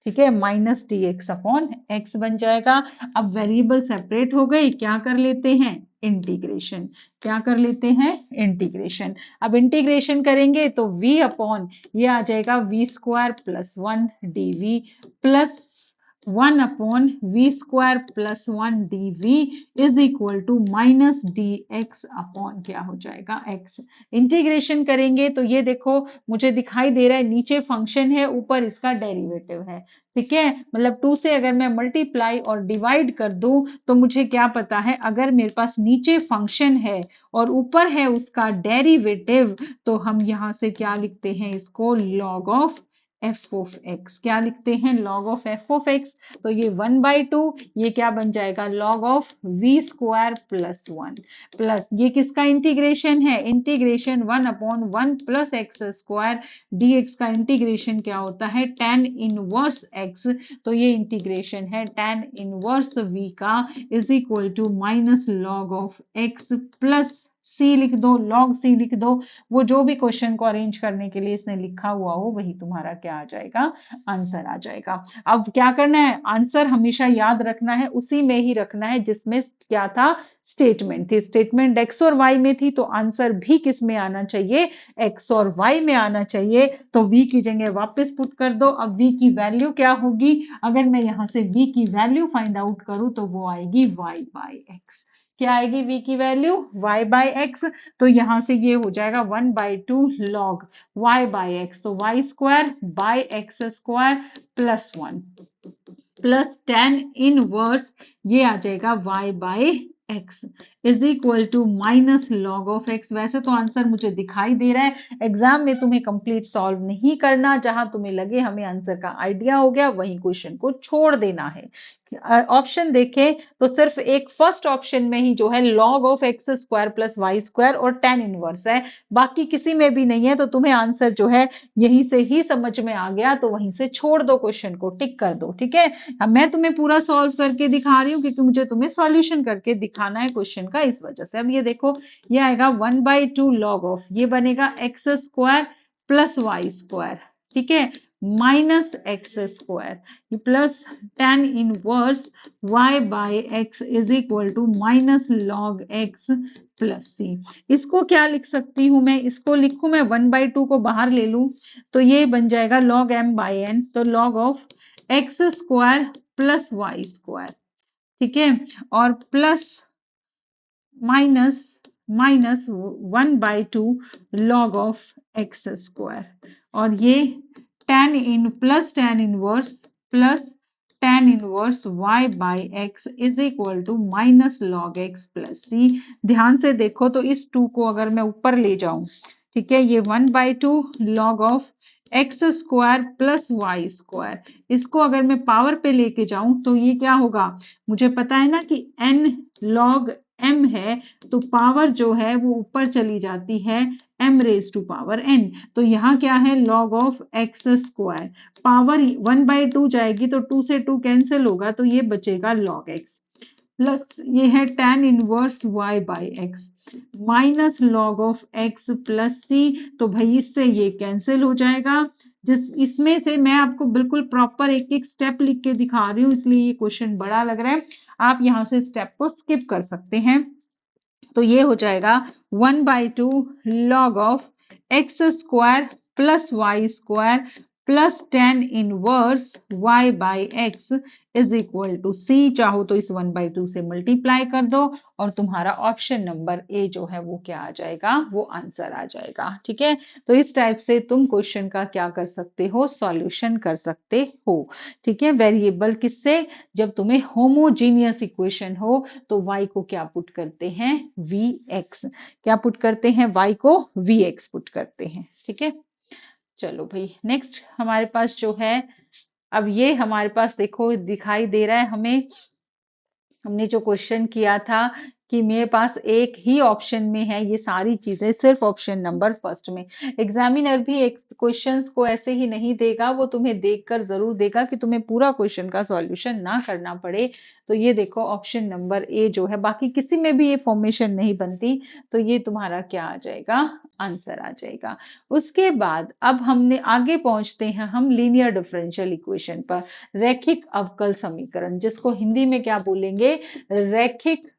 ठीक है, minus d x upon x बन जाएगा। अब वेरिएबल सेपरेट हो गए, क्या कर लेते हैं, इंटीग्रेशन, क्या कर लेते हैं, इंटीग्रेशन। अब इंटीग्रेशन करेंगे तो v अपॉन ये आ जाएगा v square plus one d v plus one upon v square plus one d v is equal to minus d x upon क्या हो जाएगा, x। इंटीग्रेशन करेंगे तो ये देखो मुझे दिखाई दे रहा है नीचे फंक्शन है, ऊपर इसका डेरिवेटिव है, ठीक है। मतलब 2 से अगर मैं मल्टीप्लाई और डिवाइड कर दूं तो मुझे क्या पता है, अगर मेरे पास नीचे फंक्शन है और ऊपर है उसका डेरिवेटिव, तो हम यहां से क्या लिखते हैं, इसको log of f of x, क्या लिखते हैं, log of f of x. तो ये 1/2, ये क्या बन जाएगा, log of v square plus one, plus ये किसका इंटीग्रेशन है, integration 1/1 plus x square dx का इंटीग्रेशन क्या होता है, tan इनवर्स x। तो ये इंटीग्रेशन है tan इनवर्स v का is equal to minus log of x plus c लिख दो, लॉग सी लिख दो, वो जो भी क्वेश्चन को अरेंज करने के लिए इसने लिखा हुआ हो वही तुम्हारा क्या आ जाएगा, आंसर आ जाएगा। अब क्या करना है, आंसर हमेशा याद रखना है, उसी में ही रखना है जिसमें क्या था, स्टेटमेंट थी, स्टेटमेंट x और y में थी, तो आंसर भी किस में आना चाहिए, x और y में आना चाहिए। तो v की जगह वापस पुट कर दो, अब v की वैल्यू क्या होगी, अगर मैं यहां से v की वैल्यू फाइंड आउट करूं तो वो आएगी y बाई एक्स, क्या आएगी v की वैल्यू, y बाई एक्स। तो यहां से ये हो जाएगा 1/2 लॉग y बाई एक्स, तो y square by x square plus one, plus tan inverse ये आ जाएगा y by x is equal to minus log of x। वैसे तो आंसर मुझे दिखाई दे रहा है, एग्जाम में तुम्हें कंप्लीट सॉल्व नहीं करना, जहां तुम्हें लगे हमें आंसर का आइडिया हो गया वही क्वेश्चन को छोड़ देना है। ऑप्शन देखें तो सिर्फ एक फर्स्ट ऑप्शन में ही जो है log of x square plus y square और टेन इनवर्स है, बाकी किसी में भी नहीं है। तो तुम्हें आंसर जो है यहीं से ही समझ में आ गया, तो वहीं से छोड़ दो, क्वेश्चन को टिक कर दो। ठीक है, अब मैं तुम्हें पूरा सॉल्व करके दिखा रही हूँ क्योंकि मुझे तुम्हें सॉल्यूशन करके दिखाना है क्वेश्चन का, इस वजह से। अब ये देखो, ये आएगा 1/2 लॉग ऑफ, ये बनेगा x square plus y square, ठीक है, minus x square plus tan inverse y by x is equal to minus log x plus c. इसको क्या लिख सकती हूं मैं, इसको लिखूं मैं 1/2 को बाहर ले लूं तो ये बन जाएगा log m बाय n, तो log of x square plus y square, ठीक है, और plus minus minus 1/2 log of x square, और ये tan inverse y by x is equal to minus log x plus c. ध्यान से देखो तो इस 2 को अगर मैं ऊपर ले जाऊं, ठीक है, ये 1/2 log of x square plus y square, इसको अगर मैं पावर पे लेके जाऊं तो ये क्या होगा, मुझे पता है ना कि n लॉग m है, तो पावर जो है वो ऊपर चली जाती है m raise to power n, तो यहाँ क्या है log of x square, power 1/2 जाएगी तो 2 से 2 कैंसिल होगा, तो ये बचेगा log x प्लस ये है tan inverse y by x minus log of x plus c. तो भाई इससे ये कैंसिल हो जाएगा, जिस इसमें से मैं आपको बिल्कुल प्रॉपर एक एक स्टेप लिख के दिखा रही हूँ, इसलिए ये क्वेश्चन बड़ा लग रहा है, आप यहाँ से स्टेप को स्किप कर सकते हैं। तो ये हो जाएगा 1/2 log of x square plus y square plus tan inverse y by x is equal to c. चाहो तो इस 1/2 से मल्टीप्लाई कर दो और तुम्हारा ऑप्शन नंबर ए जो है वो क्या आ जाएगा, वो आंसर आ जाएगा। ठीक है, तो इस टाइप से तुम क्वेश्चन का क्या कर सकते हो, सॉल्यूशन कर सकते हो। ठीक है, वेरिएबल किससे, जब तुम्हें होमोजीनियस इक्वेशन हो तो y को क्या पुट करते हैं, vx, क्या पुट करते हैं, y को vx पुट करते हैं। ठीक है, चलो भाई नेक्स्ट हमारे पास जो है, अब ये हमारे पास देखो दिखाई दे रहा है हमें, हमने जो क्वेश्चन किया था कि मेरे पास एक ही ऑप्शन में है ये सारी चीजें, सिर्फ ऑप्शन नंबर फर्स्ट में। एग्जामिनर भी एक क्वेश्चंस को ऐसे ही नहीं देगा, वो तुम्हें देखकर जरूर देगा कि तुम्हें पूरा क्वेश्चन का सॉल्यूशन ना करना पड़े। तो ये देखो ऑप्शन नंबर ए जो है, बाकी किसी में भी ये फॉर्मेशन नहीं बनती, तो ये तुम्हारा क्या आ जाएगा, आंसर आ जाएगा। उसके बाद अब हमने आगे पहुंचते हैं हम लीनियर डिफरेंशियल इक्वेशन पर, रैखिक अवकल समीकरण, जिसको हिंदी में क्या बोलेंगे, रैखिक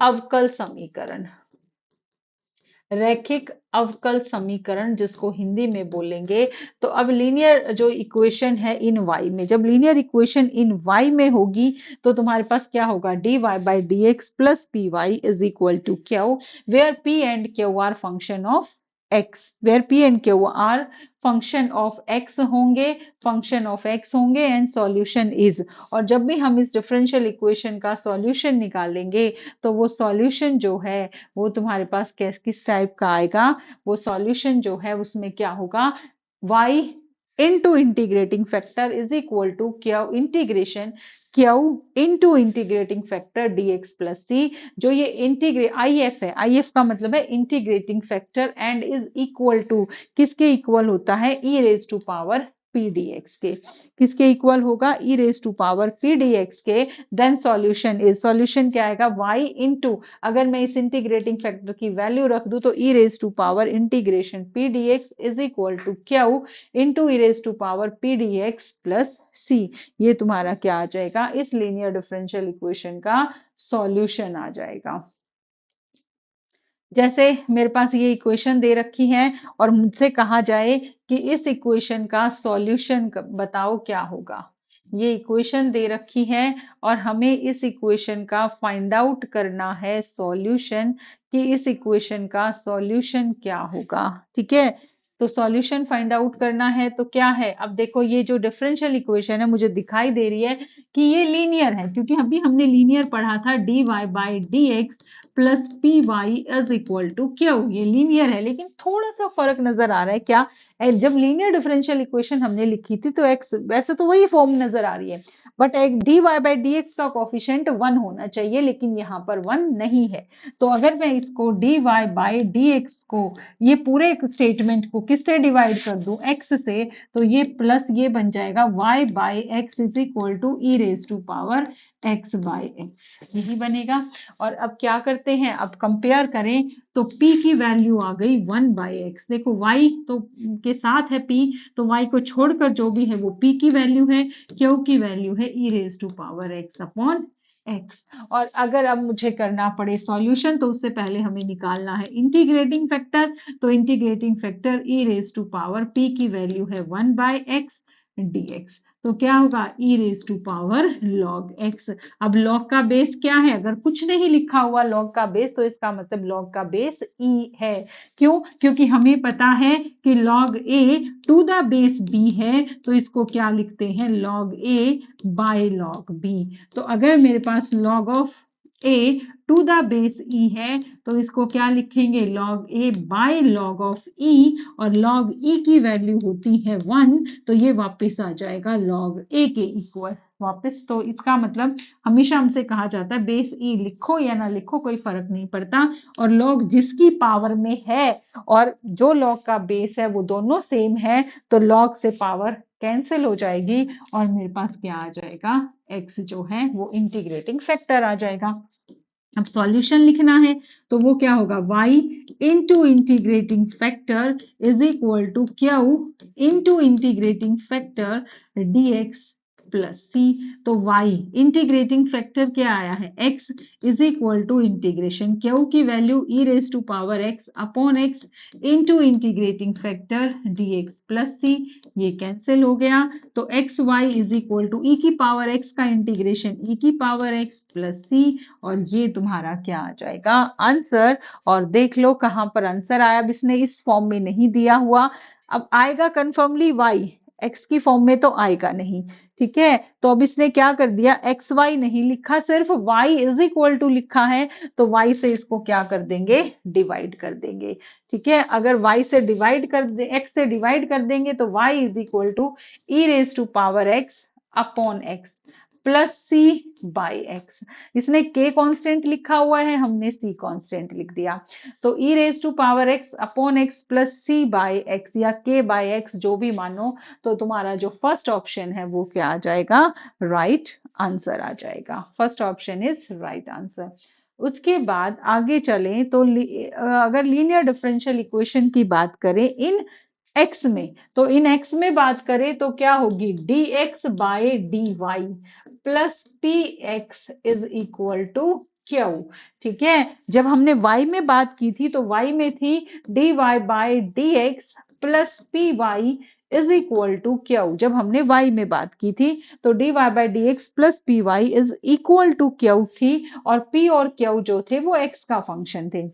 अवकल समीकरण, रैखिक अवकल समीकरण जिसको हिंदी में बोलेंगे। तो अब लीनियर जो इक्वेशन है इन y में, जब लीनियर इक्वेशन इन y में होगी तो तुम्हारे पास क्या होगा, dy by d x plus p y is equal to q, where p and q are function of x, where p and q are function of x होंगे, function of x होंगे and solution is. और जब भी हम इस differential equation का solution निकालेंगे तो वो सॉल्यूशन जो है वो तुम्हारे पास किस टाइप का आएगा, वो सॉल्यूशन जो है उसमें क्या होगा, y into integrating factor is equal to q integration q into integrating factor dx plus c. जो ये इंटीग्रेट IF है, IF का मतलब है integrating factor and is equal to, किसके इक्वल होता है, e raise to power p dx के, किसके इक्वल होगा, e raise to power p dx के। देन सॉल्यूशन इज, सॉल्यूशन क्या आएगा, y इंटू, अगर मैं इस इंटीग्रेटिंग फैक्टर की वैल्यू रख दूं तो e raise to power integration p dx is equal to q into e raise to power p dx plus c। ये तुम्हारा क्या आ जाएगा, इस लीनियर डिफरेंशियल इक्वेशन का सॉल्यूशन आ जाएगा। जैसे मेरे पास ये इक्वेशन दे रखी है और मुझसे कहा जाए कि इस इक्वेशन का सॉल्यूशन बताओ क्या होगा, ये इक्वेशन दे रखी है और हमें इस इक्वेशन का फाइंड आउट करना है सॉल्यूशन, कि इस इक्वेशन का सॉल्यूशन क्या होगा। ठीक है, तो सॉल्यूशन फाइंड आउट करना है तो क्या है, अब देखो ये जो डिफरेंशियल इक्वेशन है मुझे दिखाई दे रही है कि ये लीनियर है, क्योंकि अभी हमने लीनियर पढ़ा था dy by d x plus p y is equal to q. ये लीनियर है, लेकिन थोड़ा सा फर्क नजर आ रहा है। क्या? जब लीनियर डिफरेंशियल इक्वेशन हमने लिखी थी तो एक्स वैसे तो वही फॉर्म नजर आ रही है, बट एक dy बाई डी एक्स का कोफिशिएंट 1 होना चाहिए, लेकिन यहाँ पर 1 नहीं है। तो अगर मैं इसको dy बाई डी एक्स को, ये पूरे स्टेटमेंट को किससे डिवाइड कर दूं? x से, तो ये प्लस ये बन जाएगा y by x is equal to e raise to power x by x, यही बनेगा। और अब क्या करते हैं, अब कंपेयर करें तो p की वैल्यू आ गई 1 बाई एक्स। देखो y तो के साथ है p, तो y को छोड़कर जो भी है वो p की वैल्यू है, q की वैल्यू है e raise to power x upon x। और अगर अब मुझे करना पड़े सॉल्यूशन तो उससे पहले हमें निकालना है इंटीग्रेटिंग फैक्टर। तो integrating factor e raise to power p की वैल्यू है 1 बाय x dx, तो क्या होगा e raise to power log x। अब log का बेस क्या है? अगर कुछ नहीं लिखा हुआ log का बेस, तो इसका मतलब log का बेस e है। क्यों? क्योंकि हमें पता है कि log a to the base b है, तो इसको क्या लिखते हैं? log a by log b। तो अगर मेरे पास log of a to the base e है, तो इसको क्या लिखेंगे? log a by log of e, और log e की वैल्यू होती है 1, तो ये वापस आ जाएगा log a के इक्वल वापस। तो इसका मतलब हमेशा हमसे कहा जाता है बेस e लिखो या ना लिखो कोई फर्क नहीं पड़ता, और log जिसकी पावर में है और जो log का बेस है वो दोनों सेम है, तो log से पावर कैंसिल हो जाएगी और मेरे पास क्या आ जाएगा? x जो है वो इंटीग्रेटिंग फैक्टर आ जाएगा। अब सॉल्यूशन लिखना है तो वो क्या होगा? y into integrating factor is equal to q into integrating factor dx plus c. तो y इंटीग्रेटिंग फैक्टर क्या आया है? x is equal to integration q की value e raise to power x upon x into integrating factor dx plus c. ये cancel हो गया, तो x y is equal to e की पावर x का इंटीग्रेशन e की power x plus c, और ये तुम्हारा क्या आ जाएगा? आंसर। और देख लो कहां पर आंसर आया, अब इसने इस फॉर्म में नहीं दिया हुआ, अब आएगा कन्फर्मली y, x की फॉर्म में तो आएगा नहीं, ठीक है। तो अब इसने क्या कर दिया? एक्स वाई नहीं लिखा, सिर्फ y इज इक्वल टू लिखा है, तो y से इसको क्या कर देंगे? डिवाइड कर देंगे, ठीक है। अगर y से डिवाइड कर दे, x से डिवाइड कर देंगे तो y is equal to e raise to power x upon x plus c by x. इसने k कांस्टेंट लिखा हुआ है, हमने c कांस्टेंट लिख दिया, तो e raise to power x upon x plus c by x या k बाई एक्स जो भी मानो, तो तुम्हारा जो फर्स्ट ऑप्शन है वो क्या आ जाएगा? राइट आंसर आ जाएगा। First option is right answer. उसके बाद आगे चलें तो अगर लीनियर डिफरेंशियल इक्वेशन की बात करें इन x में, तो इन x में बात करें तो क्या होगी? dx by dy plus p x is equal to q, ठीक है। जब हमने y में बात की थी तो y में थी dy by dx plus p y is equal to q. जब हमने y में बात की थी तो dy by dx plus p y is equal to q थी, और p और q जो थे वो x का फंक्शन थे।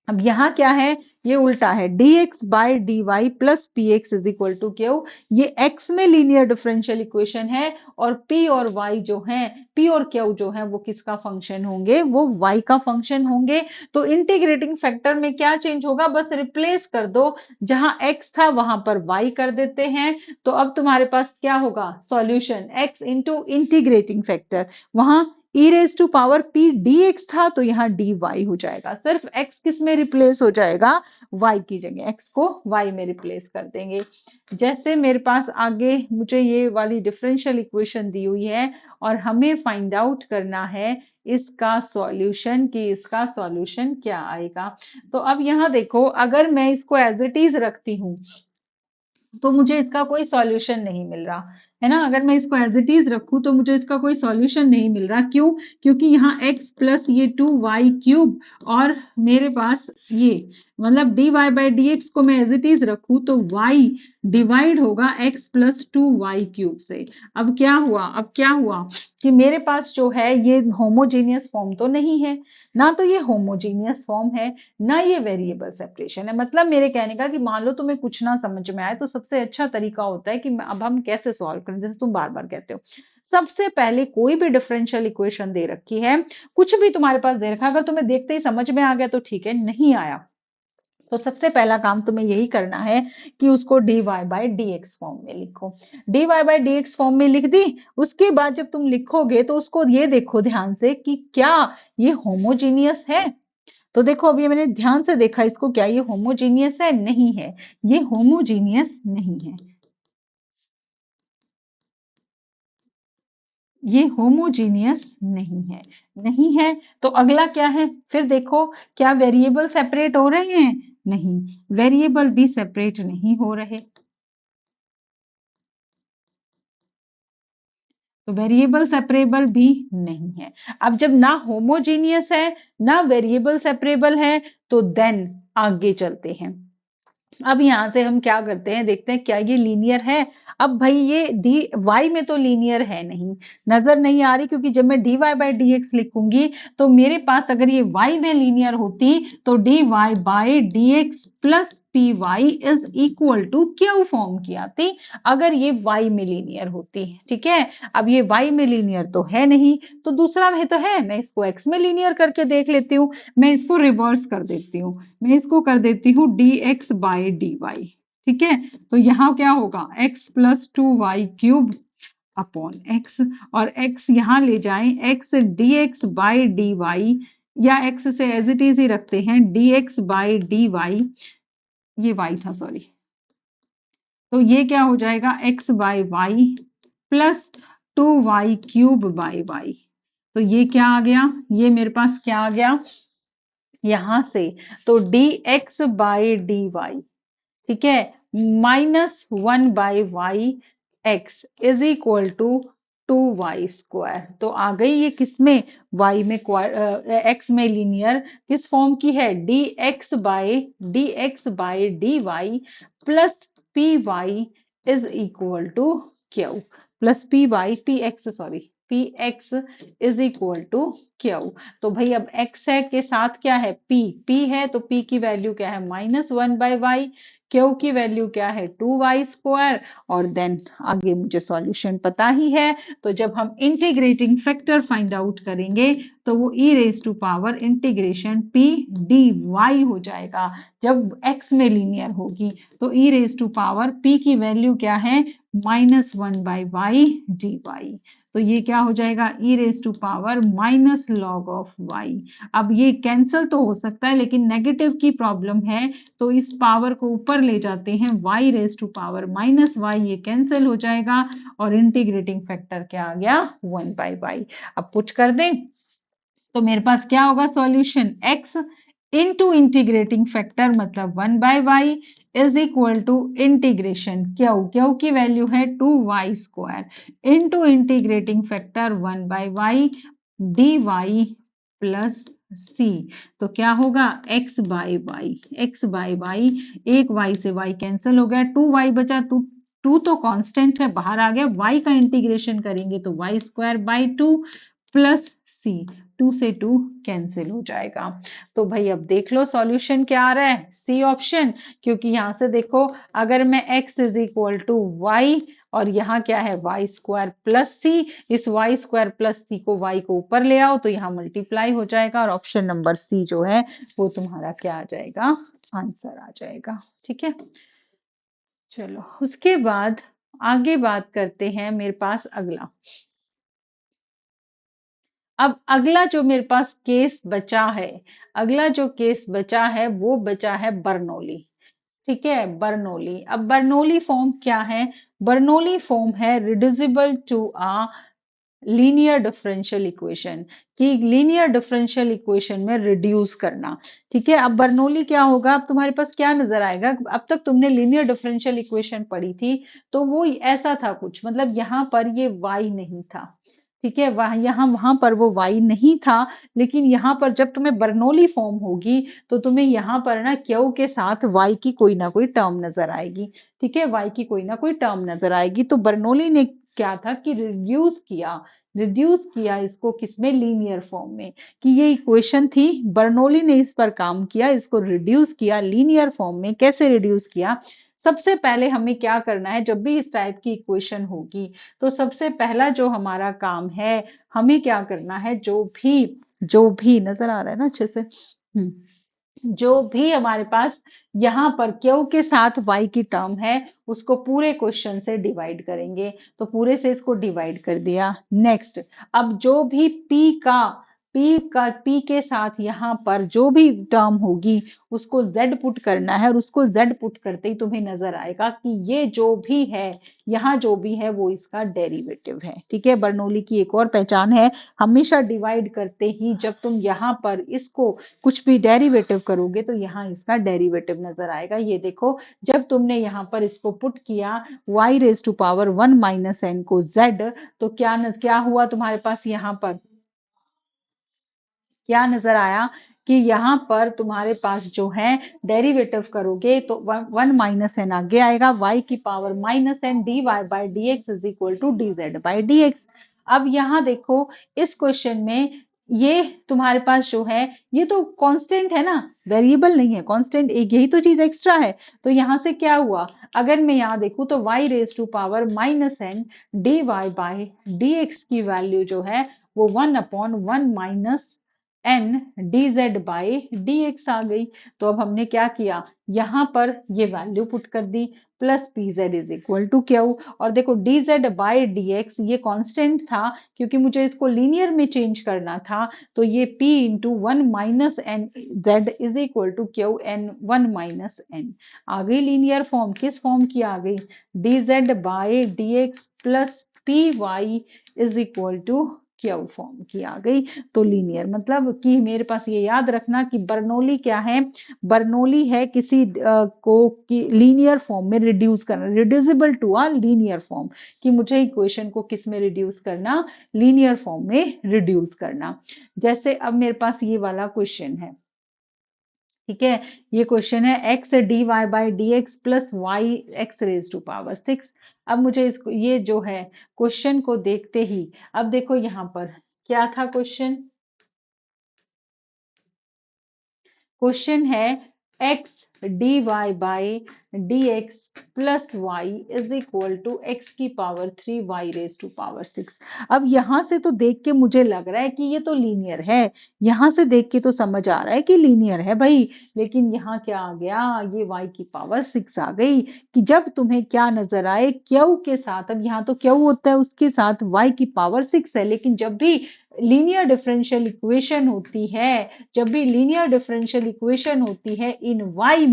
अब यहाँ क्या है? ये उल्टा है, dx by dy plus p x is equal to q. ये x में लीनियर डिफरेंशियल इक्वेशन है, और p और y जो है, p और q जो है वो किसका फंक्शन होंगे? वो y का फंक्शन होंगे। तो इंटीग्रेटिंग फैक्टर में क्या चेंज होगा? बस रिप्लेस कर दो, जहां x था वहां पर y कर देते हैं। तो अब तुम्हारे पास क्या होगा? Solution x into integrating factor, वहां e raise to power p d x था तो यहाँ डी वाई हो जाएगा। सिर्फ x किस में रिप्लेस हो जाएगा? y की जगह x को y में रिप्लेस कर देंगे। जैसे मेरे पास आगे मुझे ये वाली डिफरेंशियल इक्वेशन दी हुई है और हमें फाइंड आउट करना है इसका सॉल्यूशन, कि इसका सॉल्यूशन क्या आएगा। तो अब यहाँ देखो, अगर मैं इसको एज इट इज रखती हूँ तो मुझे इसका कोई सॉल्यूशन नहीं मिल रहा है ना। अगर मैं इसको एज इट इज रखूं तो मुझे इसका कोई सॉल्यूशन नहीं मिल रहा। क्यों? क्योंकि यहाँ x प्लस ये 2y क्यूब, और मेरे पास ये मतलब dy बाई डी एक्स को मैं एज इट इज रखूं तो y डिवाइड होगा x प्लस 2y क्यूब से। अब क्या हुआ? अब क्या हुआ कि मेरे पास जो है ये होमोजीनियस फॉर्म तो नहीं है ना, तो ये होमोजीनियस फॉर्म है ना ये वेरिएबल सेपरेशन है। मतलब मेरे कहने का कि मान लो तुम्हें कुछ ना समझ में आए तो सबसे अच्छा तरीका होता है कि अब हम कैसे सॉल्व करें, जैसे तुम बार बार कहते हो, सबसे पहले कोई भी डिफरेंशियल इक्वेशन दे रखी है, कुछ भी तुम्हारे पास दे रखा है, अगर तुम्हें देखते ही समझ में आ गया तो ठीक है, नहीं आया तो सबसे पहला काम तुम्हें यही करना है कि उसको dy बाय dx फॉर्म में लिखो। dy बाय dx फॉर्म में लिख दी, उसके बाद जब तुम लिखोगे तो उसको ये देखो ध्यान से कि क्या ये होमोजीनियस है। तो देखो अभी मैंने ध्यान से देखा इसको, क्या ये होमोजीनियस है? नहीं है, ये होमोजीनियस नहीं है, ये होमोजीनियस नहीं है। नहीं है तो अगला क्या है? फिर देखो क्या वेरिएबल सेपरेट हो रहे हैं? नहीं, वेरिएबल भी सेपरेट नहीं हो रहे। तो वेरिएबल सेपरेबल भी नहीं है। अब जब ना होमोजीनियस है ना वेरिएबल सेपरेबल है तो देन आगे चलते हैं। अब यहां से हम क्या करते हैं, देखते हैं क्या ये लीनियर है। अब भाई ये डी वाई में तो लीनियर है नहीं, नजर नहीं आ रही, क्योंकि जब मैं d y by d x लिखूंगी तो मेरे पास अगर ये वाई में लीनियर होती तो d y by d x plus p y is equal to q form की आती, अगर ये वाई में लीनियर होती। ठीक है, अब ये वाई में लीनियर तो है नहीं, तो दूसरा में तो है, मैं इसको एक्स में लीनियर करके देख लेती हूँ। मैं इसको रिवर्स कर देती हूँ, मैं इसको कर देती हूँ dx बाई डी वाई। ठीक है, तो यहाँ क्या होगा x plus two y cube upon x, और x यहाँ ले जाएं x dx by d y, या x से एज इट इज ही रखते हैं dx बाई डी वाई, ये y था सॉरी, तो ये क्या हो जाएगा x by y plus two y cube by y. तो ये क्या आ गया, ये मेरे पास क्या आ गया यहां से, तो dx बाई डी वाई, ठीक है, -1/y x is equal to 2y²। तो आ गई ये किसमें, y में, x में लीनियर, किस फॉर्म की है, dx by dy plus p y is equal to q, plus p y p x sorry p x is equal to q. तो भाई अब x है के साथ क्या है, p है, तो p की वैल्यू क्या है, -1/y, क्यू की वैल्यू क्या है 2y², और देन आगे मुझे सॉल्यूशन पता ही है। तो जब हम इंटीग्रेटिंग फैक्टर फाइंड आउट करेंगे तो वो e raise to power integration p dy हो जाएगा, जब x में लीनियर होगी। तो e raise to power p की वैल्यू क्या है, -1/y dy। तो ये क्या हो जाएगा, e raise to power minus log of y। अब ये कैंसल तो हो सकता है लेकिन नेगेटिव की प्रॉब्लम है, तो इस पावर को ऊपर ले जाते हैं, y raise to power -y, ये कैंसिल हो जाएगा, और इंटीग्रेटिंग फैक्टर क्या आ गया, 1/y। अब पुट कर दें तो मेरे पास क्या होगा solution, x into integrating factor मतलब 1/y is equal to integration q की वैल्यू है 2y² into integrating factor 1/y dy plus c। तो क्या होगा x बाई वाई, एक y से y कैंसिल हो गया, 2y बचा, 2 तो कांस्टेंट है बाहर आ गया, y का इंटीग्रेशन करेंगे तो y²/2 प्लस c, 2 से 2 कैंसिल हो जाएगा। तो भाई अब देख लो सॉल्यूशन क्या आ रहा है, सी ऑप्शन, क्योंकि यहां से देखो अगर मैं x is equal to y और यहाँ क्या है y² प्लस सी, इस y² प्लस सी को y को ऊपर ले आओ तो यहाँ मल्टीप्लाई हो जाएगा, और ऑप्शन नंबर सी जो है वो तुम्हारा क्या आ जाएगा, आंसर आ जाएगा। ठीक है, चलो उसके बाद आगे बात करते हैं, मेरे पास अगला, अब अगला जो मेरे पास केस बचा है, अगला जो केस बचा है वो बचा है बर्नौली। ठीक है, बर्नौली, अब बर्नौली फॉर्म क्या है, बर्नौली फॉर्म है reducible to a linear differential equation, कि लीनियर डिफरेंशियल इक्वेशन में रिड्यूस करना। ठीक है, अब बर्नौली क्या होगा, अब तुम्हारे पास क्या नजर आएगा, अब तक तुमने लीनियर डिफरेंशियल इक्वेशन पढ़ी थी तो वो ऐसा था कुछ, मतलब यहाँ पर ये y नहीं था। ठीक है, वहां पर वो y नहीं था, लेकिन यहाँ पर जब तुम्हें बर्नौली फॉर्म होगी तो तुम्हें यहाँ पर ना क्यू के साथ y की कोई ना कोई टर्म नजर आएगी। ठीक है, y की कोई ना कोई टर्म नजर आएगी, तो बर्नौली ने क्या था कि रिड्यूस किया इसको किसमें, लीनियर फॉर्म में, कि ये इक्वेशन थी, बर्नौली ने इस पर काम किया, इसको रिड्यूस किया लीनियर फॉर्म में। कैसे रिड्यूस किया, सबसे पहले हमें क्या करना है, जब भी इस टाइप की इक्वेशन होगी तो सबसे पहला जो हमारा काम है, हमें क्या करना है, जो भी नजर आ रहा है ना अच्छे से, जो भी हमारे पास यहाँ पर क्यू के साथ वाई की टर्म है उसको पूरे क्वेश्चन से डिवाइड करेंगे, तो पूरे से इसको डिवाइड कर दिया। नेक्स्ट, अब जो भी पी के साथ यहाँ पर जो भी टर्म होगी उसको z पुट करना है, और उसको z पुट करते ही तुम्हें नजर आएगा कि ये जो भी है, यहाँ जो भी है वो इसका डेरिवेटिव है। ठीक है, बर्नौली की एक और पहचान है, हमेशा डिवाइड करते ही जब तुम यहाँ पर इसको कुछ भी डेरिवेटिव करोगे तो यहाँ इसका डेरिवेटिव नजर आएगा। ये देखो, जब तुमने यहाँ पर इसको पुट किया y raise to power 1 minus n को z, तो क्या हुआ तुम्हारे पास, यहाँ पर क्या नजर आया कि यहाँ पर तुम्हारे पास जो है डेरिवेटिव करोगे तो 1 माइनस एन आगे आएगा, y की power minus n d y by d x is equal to d z by d x. अब यहाँ देखो, इस क्वेश्चन में ये तुम्हारे पास जो है ये तो कांस्टेंट है ना, वेरिएबल नहीं है, कांस्टेंट, एक यही तो चीज एक्स्ट्रा है। तो यहाँ से क्या हुआ, अगर मैं यहाँ देखूं तो y raise to power minus n d y by d x की वैल्यू जो है वो 1/1 minus n d z by d x आ गई। तो अब हमने क्या किया, यहां पर ये वैल्यू पुट कर दी, plus p z is equal to q. और देखो d z by d x ये कांस्टेंट था, क्योंकि मुझे इसको लीनियर में चेंज करना था, तो ये p into 1 minus n z is equal to q n 1 minus n आ गई लीनियर फॉर्म। किस फॉर्म की आ गई, d z by d x plus p y is equal to q form की आ गई। तो लीनियर मतलब कि मेरे पास ये याद रखना कि बर्नौली क्या है, बर्नौली है किसी को कि लीनियर फॉर्म में रिड्यूस करना, reducible to a linear form, कि मुझे इक्वेशन को किस में रिड्यूस करना, लीनियर फॉर्म में रिड्यूस करना। जैसे अब मेरे पास ये वाला क्वेश्चन है, ठीक है, ये क्वेश्चन है x d y by d x plus y x raise to power 6। अब मुझे इसको ये जो है क्वेश्चन को देखते ही, अब देखो यहाँ पर क्या था क्वेश्चन, क्वेश्चन है x d y by d x plus y is equal to x की power 3 y raise to power 6। अब यहां से तो देख के मुझे लग रहा है कि ये तो लीनियर है, यहां से देख के तो समझ आ रहा है कि लीनियर है भाई, लेकिन यहाँ क्या आ गया, ये y की पावर 6 आ गई। कि जब तुम्हें क्या नजर आए क्यू के साथ, अब यहाँ तो क्यू होता है उसके साथ y की पावर 6 है, लेकिन जब भी लीनियर डिफरेंशियल इक्वेशन होती है, जब भी लीनियर डिफरेंशियल इक्वेशन होती है इन y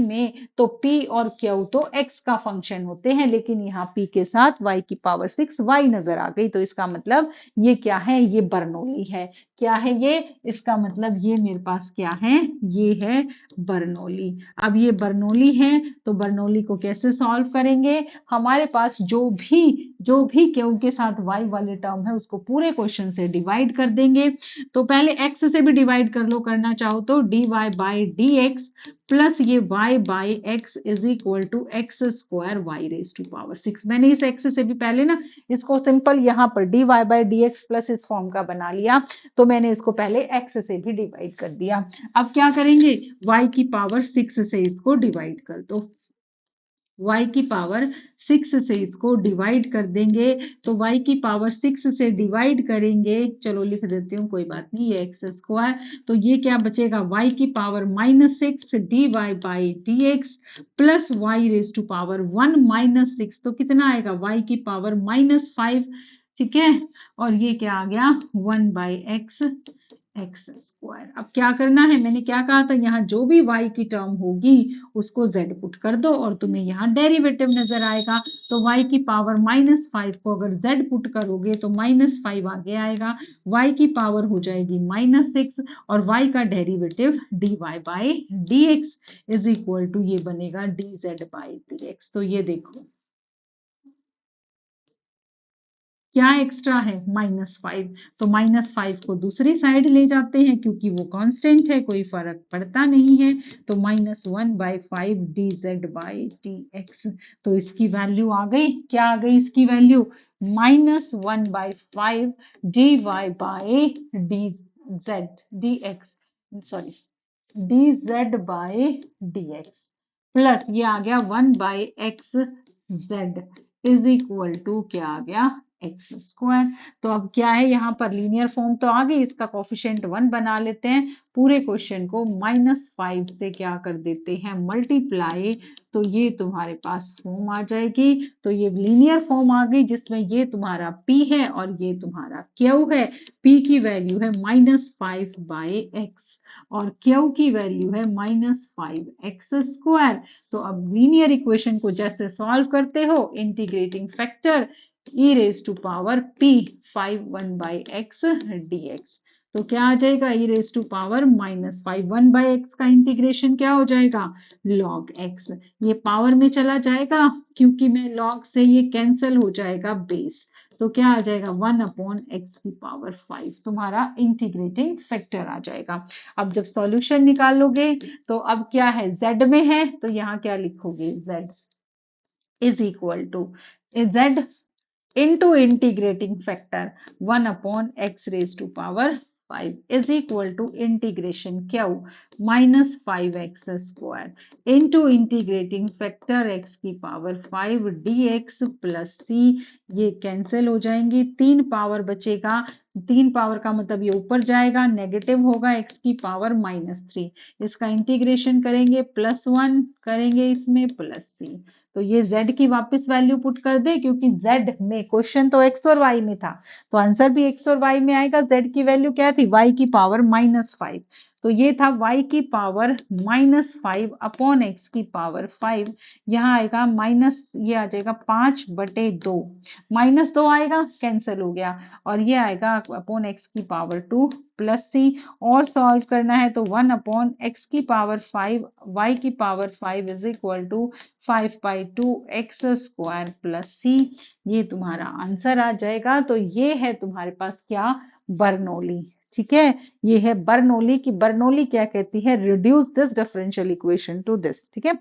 में तो p और q तो x का फंक्शन होते हैं, लेकिन यहाँ p के साथ y की पावर 6 y नजर आ गई। तो इसका मतलब ये क्या है, ये बर्नौली है। क्या है ये, इसका मतलब ये मेरे पास क्या है, ये है बर्नौली। अब ये बर्नौली है तो बर्नौली को कैसे सॉल्व करेंगे, हमारे पास जो भी क्यू के साथ y वाले टर्म है उसको पूरे क्वेश्चन से डिवाइड कर देंगे। तो पहले x से भी डिवाइड कर लो, करना चाहो तो dy by d x plus ये y by x is equal to x square y raise to power 6। मैंने इस x से भी पहले ना इसको सिंपल यहाँ पर dy by d x plus इस फॉर्म का बना लिया, तो मैंने इसको पहले x से भी डिवाइड कर दिया। अब क्या करेंगे, y की पावर 6 से इसको डिवाइड कर दो, y की पावर 6 से इसको डिवाइड कर देंगे, तो y की पावर 6 से डिवाइड करेंगे, चलो लिख देती हूँ कोई बात नहीं, ये एक्स स्क्वायर, तो ये क्या बचेगा, y की power -6 d y by d x plus y raise to power 1 minus 6, तो कितना आएगा y की पावर -5। ठीक है, और ये क्या आ गया 1 बाई एक्स एक्स स्क्वायर। अब क्या करना है, मैंने क्या कहा था, यहाँ जो भी y की टर्म होगी उसको z पुट कर दो और तुम्हें यहाँ डेरिवेटिव नजर आएगा। तो y की पावर -5 को अगर z पुट करोगे तो -5 आगे आएगा, y की पावर हो जाएगी -6 और y का derivative dy by d x is equal to ये बनेगा dz बाई डी एक्स। तो ये देखो क्या एक्स्ट्रा है, -5, तो -5 को दूसरी साइड ले जाते हैं क्योंकि वो कांस्टेंट है, कोई फर्क पड़ता नहीं है। तो -1/5 d z by d x, तो इसकी वैल्यू आ गई, क्या आ गई इसकी value, -1/5 d y by d z d x, sorry d z by d x. Plus ये आ गया 1/x z is equal to क्या आ गया एक्स स्क्वायर। तो अब क्या है यहाँ पर लीनियर फॉर्म तो आ गई, इसका कोफिशिएंट 1 बना लेते हैं, पूरे क्वेश्चन को -5 से क्या कर देते हैं मल्टीप्लाई, तो ये तुम्हारे पास फॉर्म आ जाएगी। तो ये लीनियर फॉर्म आ गई जिसमें ये तुम्हारा p है और ये तुम्हारा q है। p की वैल्यू है -5/x और q की वैल्यू है -5x²। तो अब लीनियर इक्वेशन को जैसे सॉल्व करते हो, integrating factor e raise to power p 5 1/x dx। तो क्या आ जाएगा e raise to power -5 1/x का इंटीग्रेशन क्या हो जाएगा log x। ये पावर में चला जाएगा क्योंकि मैं log से ये कैंसिल हो जाएगा बेस। तो क्या आ जाएगा 1/x⁵ तुम्हारा इंटीग्रेटिंग फैक्टर आ जाएगा। अब जब सॉल्यूशन निकालोगे तो अब क्या है z में है तो यहाँ क्या लिखोगे z is equal to z into integrating factor 1/x⁵ is equal to integration q -5x² into integrating factor x⁵ dx plus c। ये कैंसिल हो जाएंगी, 3 पावर बचेगा, 3 पावर का मतलब ये ऊपर जाएगा, नेगेटिव होगा x⁻³ इसका इंटीग्रेशन करेंगे +1 करेंगे इसमें +c। तो ये z की वापस वैल्यू पुट कर दे क्योंकि z में क्वेश्चन तो x और y में था, तो आंसर भी x और y में आएगा। z की वैल्यू क्या थी y की पावर -5, तो ये था y की पावर -5 अपॉन x की पावर 5। यहाँ आएगा माइनस, ये आ जाएगा 5/2, -2 आएगा कैंसिल हो गया और ये आएगा अपॉन x की पावर 2 प्लस c। और सॉल्व करना है तो 1/x⁵ y की power 5 is equal to 5/2x² plus c। ये तुम्हारा आंसर आ जाएगा। तो ये है तुम्हारे पास क्या बर्नौली। ठीक है, ये है बर्नौली की बर्नौली क्या कहती है reduce this differential equation two this. ठीक है,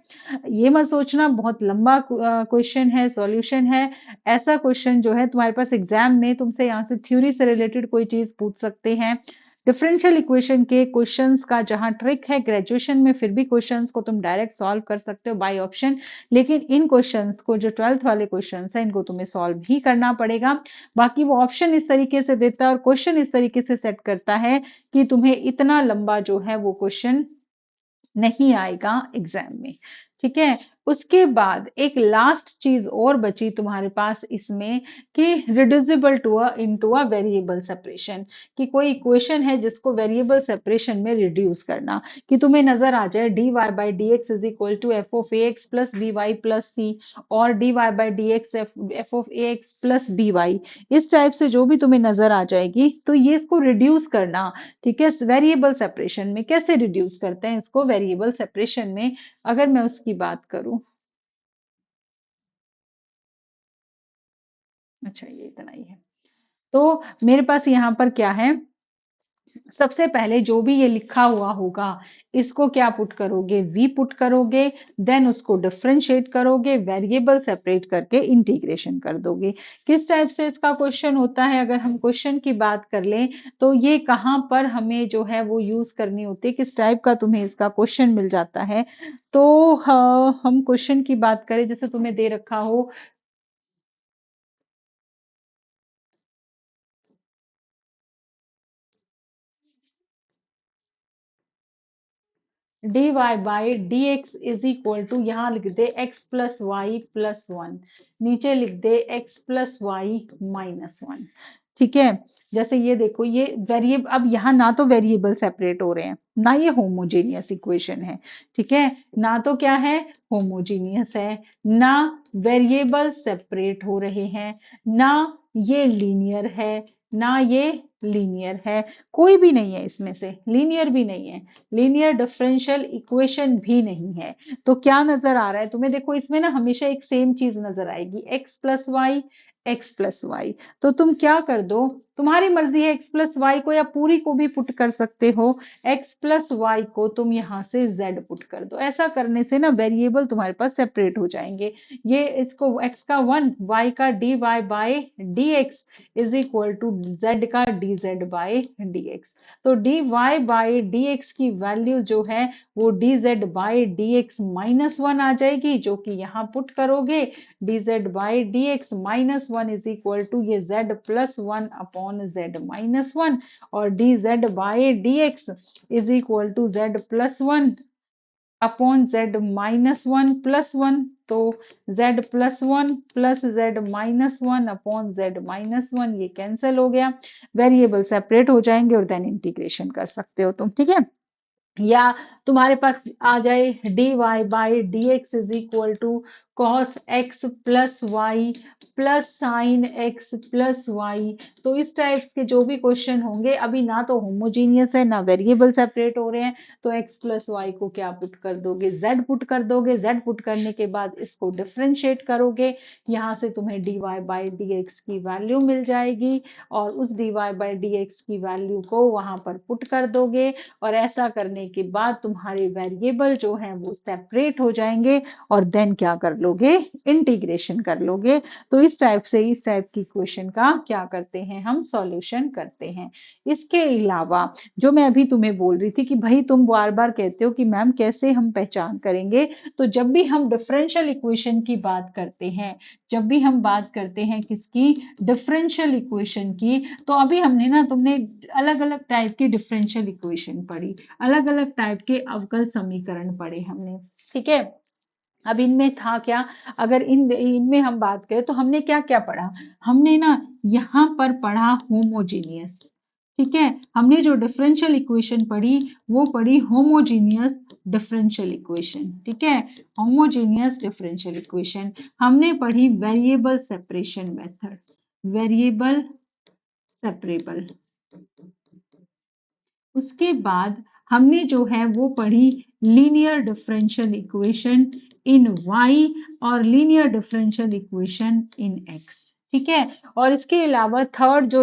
ये मत सोचना बहुत लंबा क्वेश्चन है, सॉल्यूशन है। ऐसा क्वेश्चन जो है तुम्हारे पास एग्जाम में तुमसे यहाँ से थ्योरी से रिलेटेड कोई चीज पूछ सकते हैं। डिफरेंशियल इक्वेशन के क्वेश्चंस का जहां ट्रिक है ग्रेजुएशन में फिर भी क्वेश्चंस को तुम डायरेक्ट सॉल्व कर सकते हो बाय ऑप्शन, लेकिन इन क्वेश्चंस को जो 12th वाले क्वेश्चंस हैं इनको तुम्हें सॉल्व ही करना पड़ेगा। बाकी वो ऑप्शन इस तरीके से देता है और क्वेश्चन इस तरीके से सेट करता है कि तुम्हें इतना लंबा जो है वो क्वेश्चन नहीं आएगा एग्जाम में। ठीक है, उसके बाद एक लास्ट चीज और बची तुम्हारे पास इसमें कि reducible to into a variable separation, कि कोई इक्वेशन है जिसको वेरिएबल सेपरेशन में रिड्यूस करना, कि तुम्हें नजर आ जाए dy/dx is equal to f(ax) + by + c और dy/dx f(ax) + by, इस टाइप से जो भी तुम्हें नजर आ जाएगी तो ये इसको रिड्यूस करना। ठीक है, वेरिएबल सेपरेशन में कैसे रिड्यूस करते हैं इसको वेरिएबल सेपरेशन में, अगर मैं उसकी बात करूं, अच्छा ये इतना ही है। तो मेरे पास यहाँ पर क्या है, सबसे पहले जो भी ये लिखा हुआ होगा इसको क्या पुट करोगे v पुट करोगे, देन उसको डिफरेंशिएट करोगे, वेरिएबल सेपरेट करके इंटीग्रेशन कर दोगे। किस टाइप से इसका क्वेश्चन होता है, अगर हम क्वेश्चन की बात कर लें तो ये कहाँ पर हमें जो है वो यूज करनी होती है, किस टाइप का तुम्हें इसका क्वेश्चन मिल जाता है। तो हम क्वेश्चन की बात करें, जैसे तुम्हें दे रखा हो dy/dx इज इक्वल टू, यहाँ लिख दे x + y + 1, नीचे लिख दे x + y - 1। ठीक है, जैसे ये देखो ये वेरिएबल, अब यहाँ ना तो वेरिएबल सेपरेट हो रहे हैं ना ये होमोजेनियस इक्वेशन है। ठीक है, ना तो क्या है होमोजेनियस है, ना वेरिएबल सेपरेट हो रहे हैं, ना ये लीनियर है, ना ये लीनियर है, कोई भी नहीं है इसमें से, लीनियर भी नहीं है, लीनियर डिफरेंशियल इक्वेशन भी नहीं है। तो क्या नजर आ रहा है तुम्हें, देखो इसमें ना हमेशा एक सेम चीज नजर आएगी x + y x plus y. तो तुम क्या कर दो, तुम्हारी मर्जी है, एक्स प्लस वाई को या पूरी को भी पुट कर सकते हो। एक्स प्लस वाई को तुम यहाँ से जेड पुट कर दो। ऐसा करने से ना वेरिएबल तुम्हारे पास सेपरेट हो जाएंगे। ये इसको एक्स का 1, वाई का d y by d x is equal to z का d z by d x. तो d y by d x की वैल्यू जो है वो d z by d x minus 1 आ जाएगी, जो कि यहाँ पुट करोगे d z by d x minus 1 is equal to ये z plus 1 upon z minus 1, और d z by d x is equal to z plus 1 upon z minus 1 plus 1। तो z plus 1 plus z minus 1 upon z minus 1 ये cancel हो गया, variable separate हो जाएंगे और then integration कर सकते हो तुम, ठीक है। या तुम्हारे पास आ जाए d y by d x is equal to cos x plus y plus sine x plus y. तो इस टाइप के जो भी क्वेश्चन होंगे, अभी ना तो होमोजीनियस है ना वेरिएबल सेपरेट हो रहे हैं, तो एक्स प्लस वाई को क्या पुट कर दोगे, जेड पुट कर दोगे। जेड पुट करने के बाद इसको डिफ्रेंशिएट करोगे, यहाँ से तुम्हें d y by d x की वैल्यू मिल जाएगी, और उस d y by d x की वैल्यू को वहां पर पुट कर दोगे, और ऐसा करने के बाद तुम्हारे वेरिएबल जो हैं वो सेपरेट हो जाएंगे, और देन क्या कर लोगे, इंटीग्रेशन कर लोगे। तो इस टाइप से इस टाइप की क्वेश्चन का क्या करते हैं, हम सॉल्यूशन करते हैं। इसके अलावा जो मैं अभी तुम्हें बोल रही थी कि भाई तुम बार बार कहते हो कि मैम कैसे हम पहचान करेंगे, तो जब भी हम डिफरेंशियल इक्वेशन की बात करते हैं, जब भी हम बात करते हैं किसकी, डिफरेंशियल इक्वेशन की, तो अभी हमने ना, तुमने अलग अलग टाइप की डिफरेंशियल इक्वेशन पढ़ी, अलग अलग टाइप के अवकल समीकरण पढ़े हमने, ठीक है। अब इनमें था क्या, अगर इनमें हम बात करें तो हमने क्या क्या पढ़ा, हमने ना यहाँ पर पढ़ा होमोजीनियस, ठीक है। हमने जो डिफरेंशियल इक्वेशन पढ़ी वो पढ़ी होमोजीनियस डिफरेंशियल इक्वेशन, ठीक है, होमोजीनियस डिफरेंशियल इक्वेशन। हमने पढ़ी variable separation method, variable separable. उसके बाद हमने जो है वो पढ़ी linear differential equation in y और linear differential equation in x, ठीक है। और इसके अलावा थर्ड जो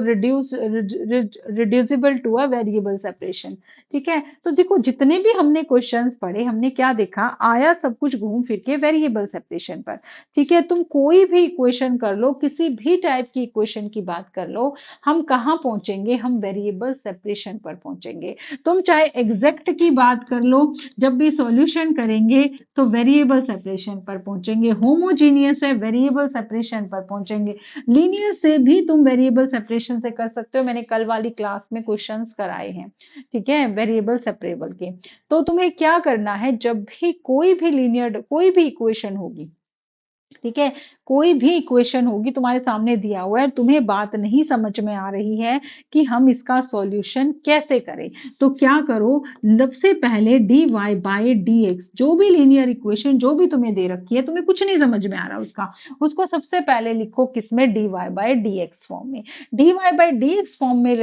reducible to a variable separation, ठीक है। तो देखो जितने भी हमने क्वेश्चंस पढ़े, हमने क्या देखा, आया सब कुछ घूम फिर के वेरिएबल सेपरेशन पर, ठीक है। तुम कोई भी इक्वेशन कर लो, किसी भी टाइप की इक्वेशन की बात कर लो, हम कहाँ पहुंचेंगे, हम वेरिएबल सेपरेशन पर पहुंचेंगे। तुम चाहे एग्जैक्ट की बात कर लो, जब भी सॉल्यूशन करेंगे तो वेरिएबल सेपरेशन पर पहुंचेंगे। होमोजीनियस है, वेरिएबल सेपरेशन पर पहुंचेंगे। लीनियर से भी तुम वेरिएबल सेपरेशन से कर सकते हो, मैंने कल वाली क्लास में क्वेश्चंस कराए हैं, ठीक है, वेरिएबल सेपरेबल के। तो तुम्हें क्या करना है, जब भी कोई भी लीनियर कोई भी इक्वेशन होगी, ठीक है, कोई भी इक्वेशन होगी तुम्हारे सामने दिया हुआ है, तुम्हें बात नहीं समझ में आ रही है कि हम इसका सॉल्यूशन कैसे करें, तो क्या करो, सबसे पहले d y by d x, जो भी लीनियर इक्वेशन जो भी तुम्हें दे रखी है, तुम्हें कुछ नहीं समझ में आ रहा उसका, उसको सबसे पहले लिखो किसमें, d y by d x form में। D y by d x form में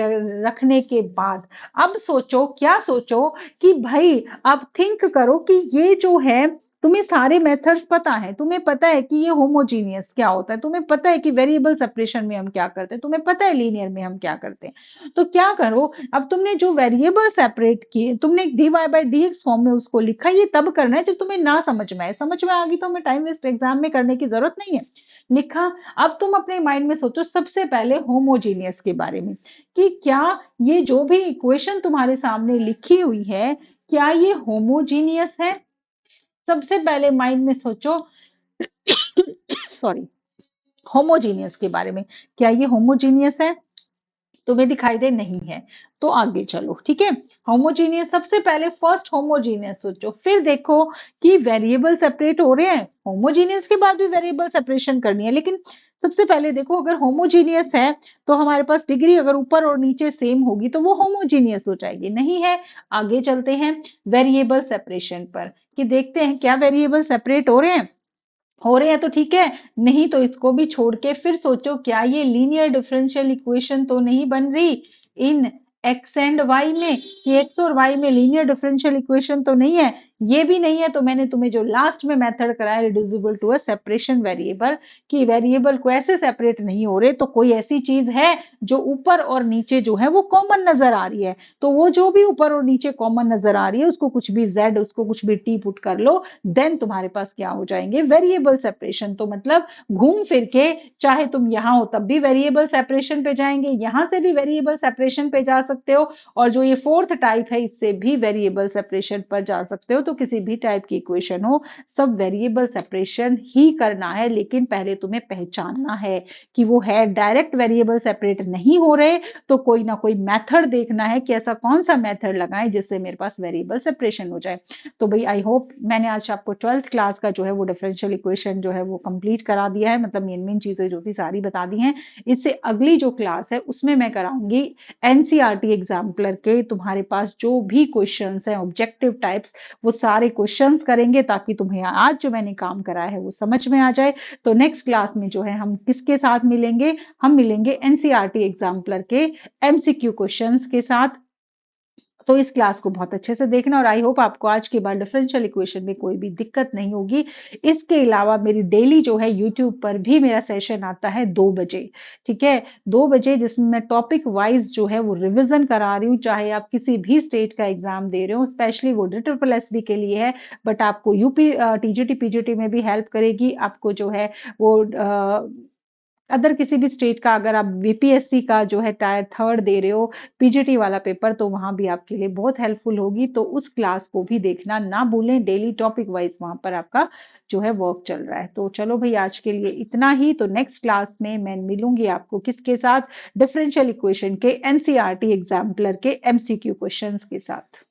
रखने के बाद अब सोचो, क्या सोचो कि भाई अब थिंक करो कि ये जो है, तुम्हें सारे मेथड्स पता है, तुम्हें पता है कि ये होमोजीनियस क्या होता है, तुम्हें पता है कि वेरिएबल सेपरेशन में हम क्या करते हैं, तुम्हें पता है लीनियर में हम क्या करते हैं। तो क्या करो, अब तुमने जो वेरिएबल सेपरेट किए, तुमने d y by d x form में उसको लिखा, ये तब करना है जब तुम्हें ना समझ में आए, समझ में आ गई तो हमें टाइम वेस्ट एग्जाम में करने की जरूरत नहीं है। लिखा, अब तुम अपने माइंड में सोचो सबसे पहले होमोजीनियस के बारे में, कि क्या ये जो भी इक्वेशन तुम्हारे सामने लिखी हुई है, क्या ये होमोजीनियस है। सबसे पहले माइंड में सोचो सॉरी, होमोजीनियस के बारे में, क्या ये होमोजीनियस है, तुम्हें दिखाई दे नहीं है, तो आगे चलो, ठीक है। होमोजीनियस, सबसे पहले फर्स्ट होमोजीनियस सोचो, फिर देखो कि वेरिएबल सेपरेट हो रहे हैं, होमोजीनियस के बाद भी वेरिएबल सेपरेशन करनी है, लेकिन सबसे पहले देखो अगर होमोजीनियस है तो हमारे पास डिग्री अगर ऊपर और नीचे सेम होगी तो वो होमोजीनियस हो जाएगी, नहीं है, आगे चलते हैं वेरिएबल सेपरेशन पर, कि देखते हैं क्या वेरिएबल सेपरेट हो रहे हैं तो ठीक है, नहीं तो इसको भी छोड़ के फिर सोचो क्या ये लीनियर डिफरेंशियल इक्वेशन तो नहीं बन रही इन एक्स एंड वाई में, कि एक्स और वाई में लीनियर डिफरेंशियल इक्वेशन तो नहीं है, ये भी नहीं है तो मैंने तुम्हें जो लास्ट में मेथड कराया reducible to a separation variable, कि वेरिएबल को ऐसे सेपरेट नहीं हो रहे तो कोई ऐसी चीज है जो ऊपर और नीचे जो है वो कॉमन नजर आ रही है, तो वो जो भी ऊपर और नीचे कॉमन नजर आ रही है उसको कुछ भी z, उसको कुछ भी t पुट कर लो, देन तुम्हारे पास क्या हो जाएंगे, वेरिएबल सेपरेशन। तो मतलब घूम फिर के चाहे तुम यहाँ हो तब भी वेरिएबल सेपरेशन पे जाएंगे, यहां से भी वेरिएबल सेपरेशन पे जा सकते हो, और जो ये फोर्थ टाइप है इससे भी वेरिएबल सेपरेशन पर जा सकते हो। तो किसी भी टाइप की इक्वेशन हो, सब वेरिएबल सेपरेशन ही करना है, लेकिन पहले तुम्हें पहचानना है कि वो है डायरेक्ट वेरिएबल सेपरेट नहीं हो रहे, तो कोई ना कोई मेथड देखना है कि ऐसा कौन सा मेथड लगाएं जिससे मेरे पास वेरिएबल सेपरेशन हो जाए। तो भाई आई होप मैंने आज आपको 12th क्लास का जो है वो डिफरेंशियल इक्वेशन जो है वो कंप्लीट करा दिया है, मतलब मेन मेन चीजें जो थी सारी बता दी हैं। इससे अगली जो क्लास है उसमें मैं कराऊंगी एनसीईआरटी एग्जाम्पलर के, तुम्हारे पास जो भी क्वेश्चंस हैं ऑब्जेक्टिव टाइप्स वो सारे क्वेश्चंस करेंगे, ताकि तुम्हें आज जो मैंने काम कराया है वो समझ में आ जाए। तो नेक्स्ट क्लास में जो है हम किसके साथ मिलेंगे, हम मिलेंगे एनसीईआरटी एग्जाम्पलर के एमसीक्यू क्वेश्चंस के साथ। तो इस क्लास को बहुत अच्छे से देखना, और आई होप आपको आज के बाद डिफरेंशियल इक्वेशन में कोई भी दिक्कत नहीं होगी। इसके अलावा मेरी डेली जो है यूट्यूब पर भी मेरा सेशन आता है 2 बजे, ठीक है, 2 बजे, जिसमें मैं टॉपिक वाइज जो है वो रिवीजन करा रही हूँ, चाहे आप किसी भी स्टेट का एग्जाम दे रहे हो, स्पेशली वो ट्रिपल एसबी के लिए है, बट आपको यूपी टीजीटी पीजीटी में भी हेल्प करेगी। आपको जो है वो अदर किसी भी स्टेट का, अगर आप बीपीएससी का जो है टायर थर्ड दे रहे हो पीजीटी वाला पेपर, तो वहां भी आपके लिए बहुत हेल्पफुल होगी। तो उस क्लास को भी देखना ना भूलें, डेली टॉपिक वाइज वहां पर आपका जो है वर्क चल रहा है। तो चलो भाई आज के लिए इतना ही, तो नेक्स्ट क्लास में मैं मिलूंगी आपको किसके साथ, डिफरेंशियल इक्वेशन के एनसीईआरटी एग्जाम्पलर के एमसीक्यू क्वेश्चंस के साथ।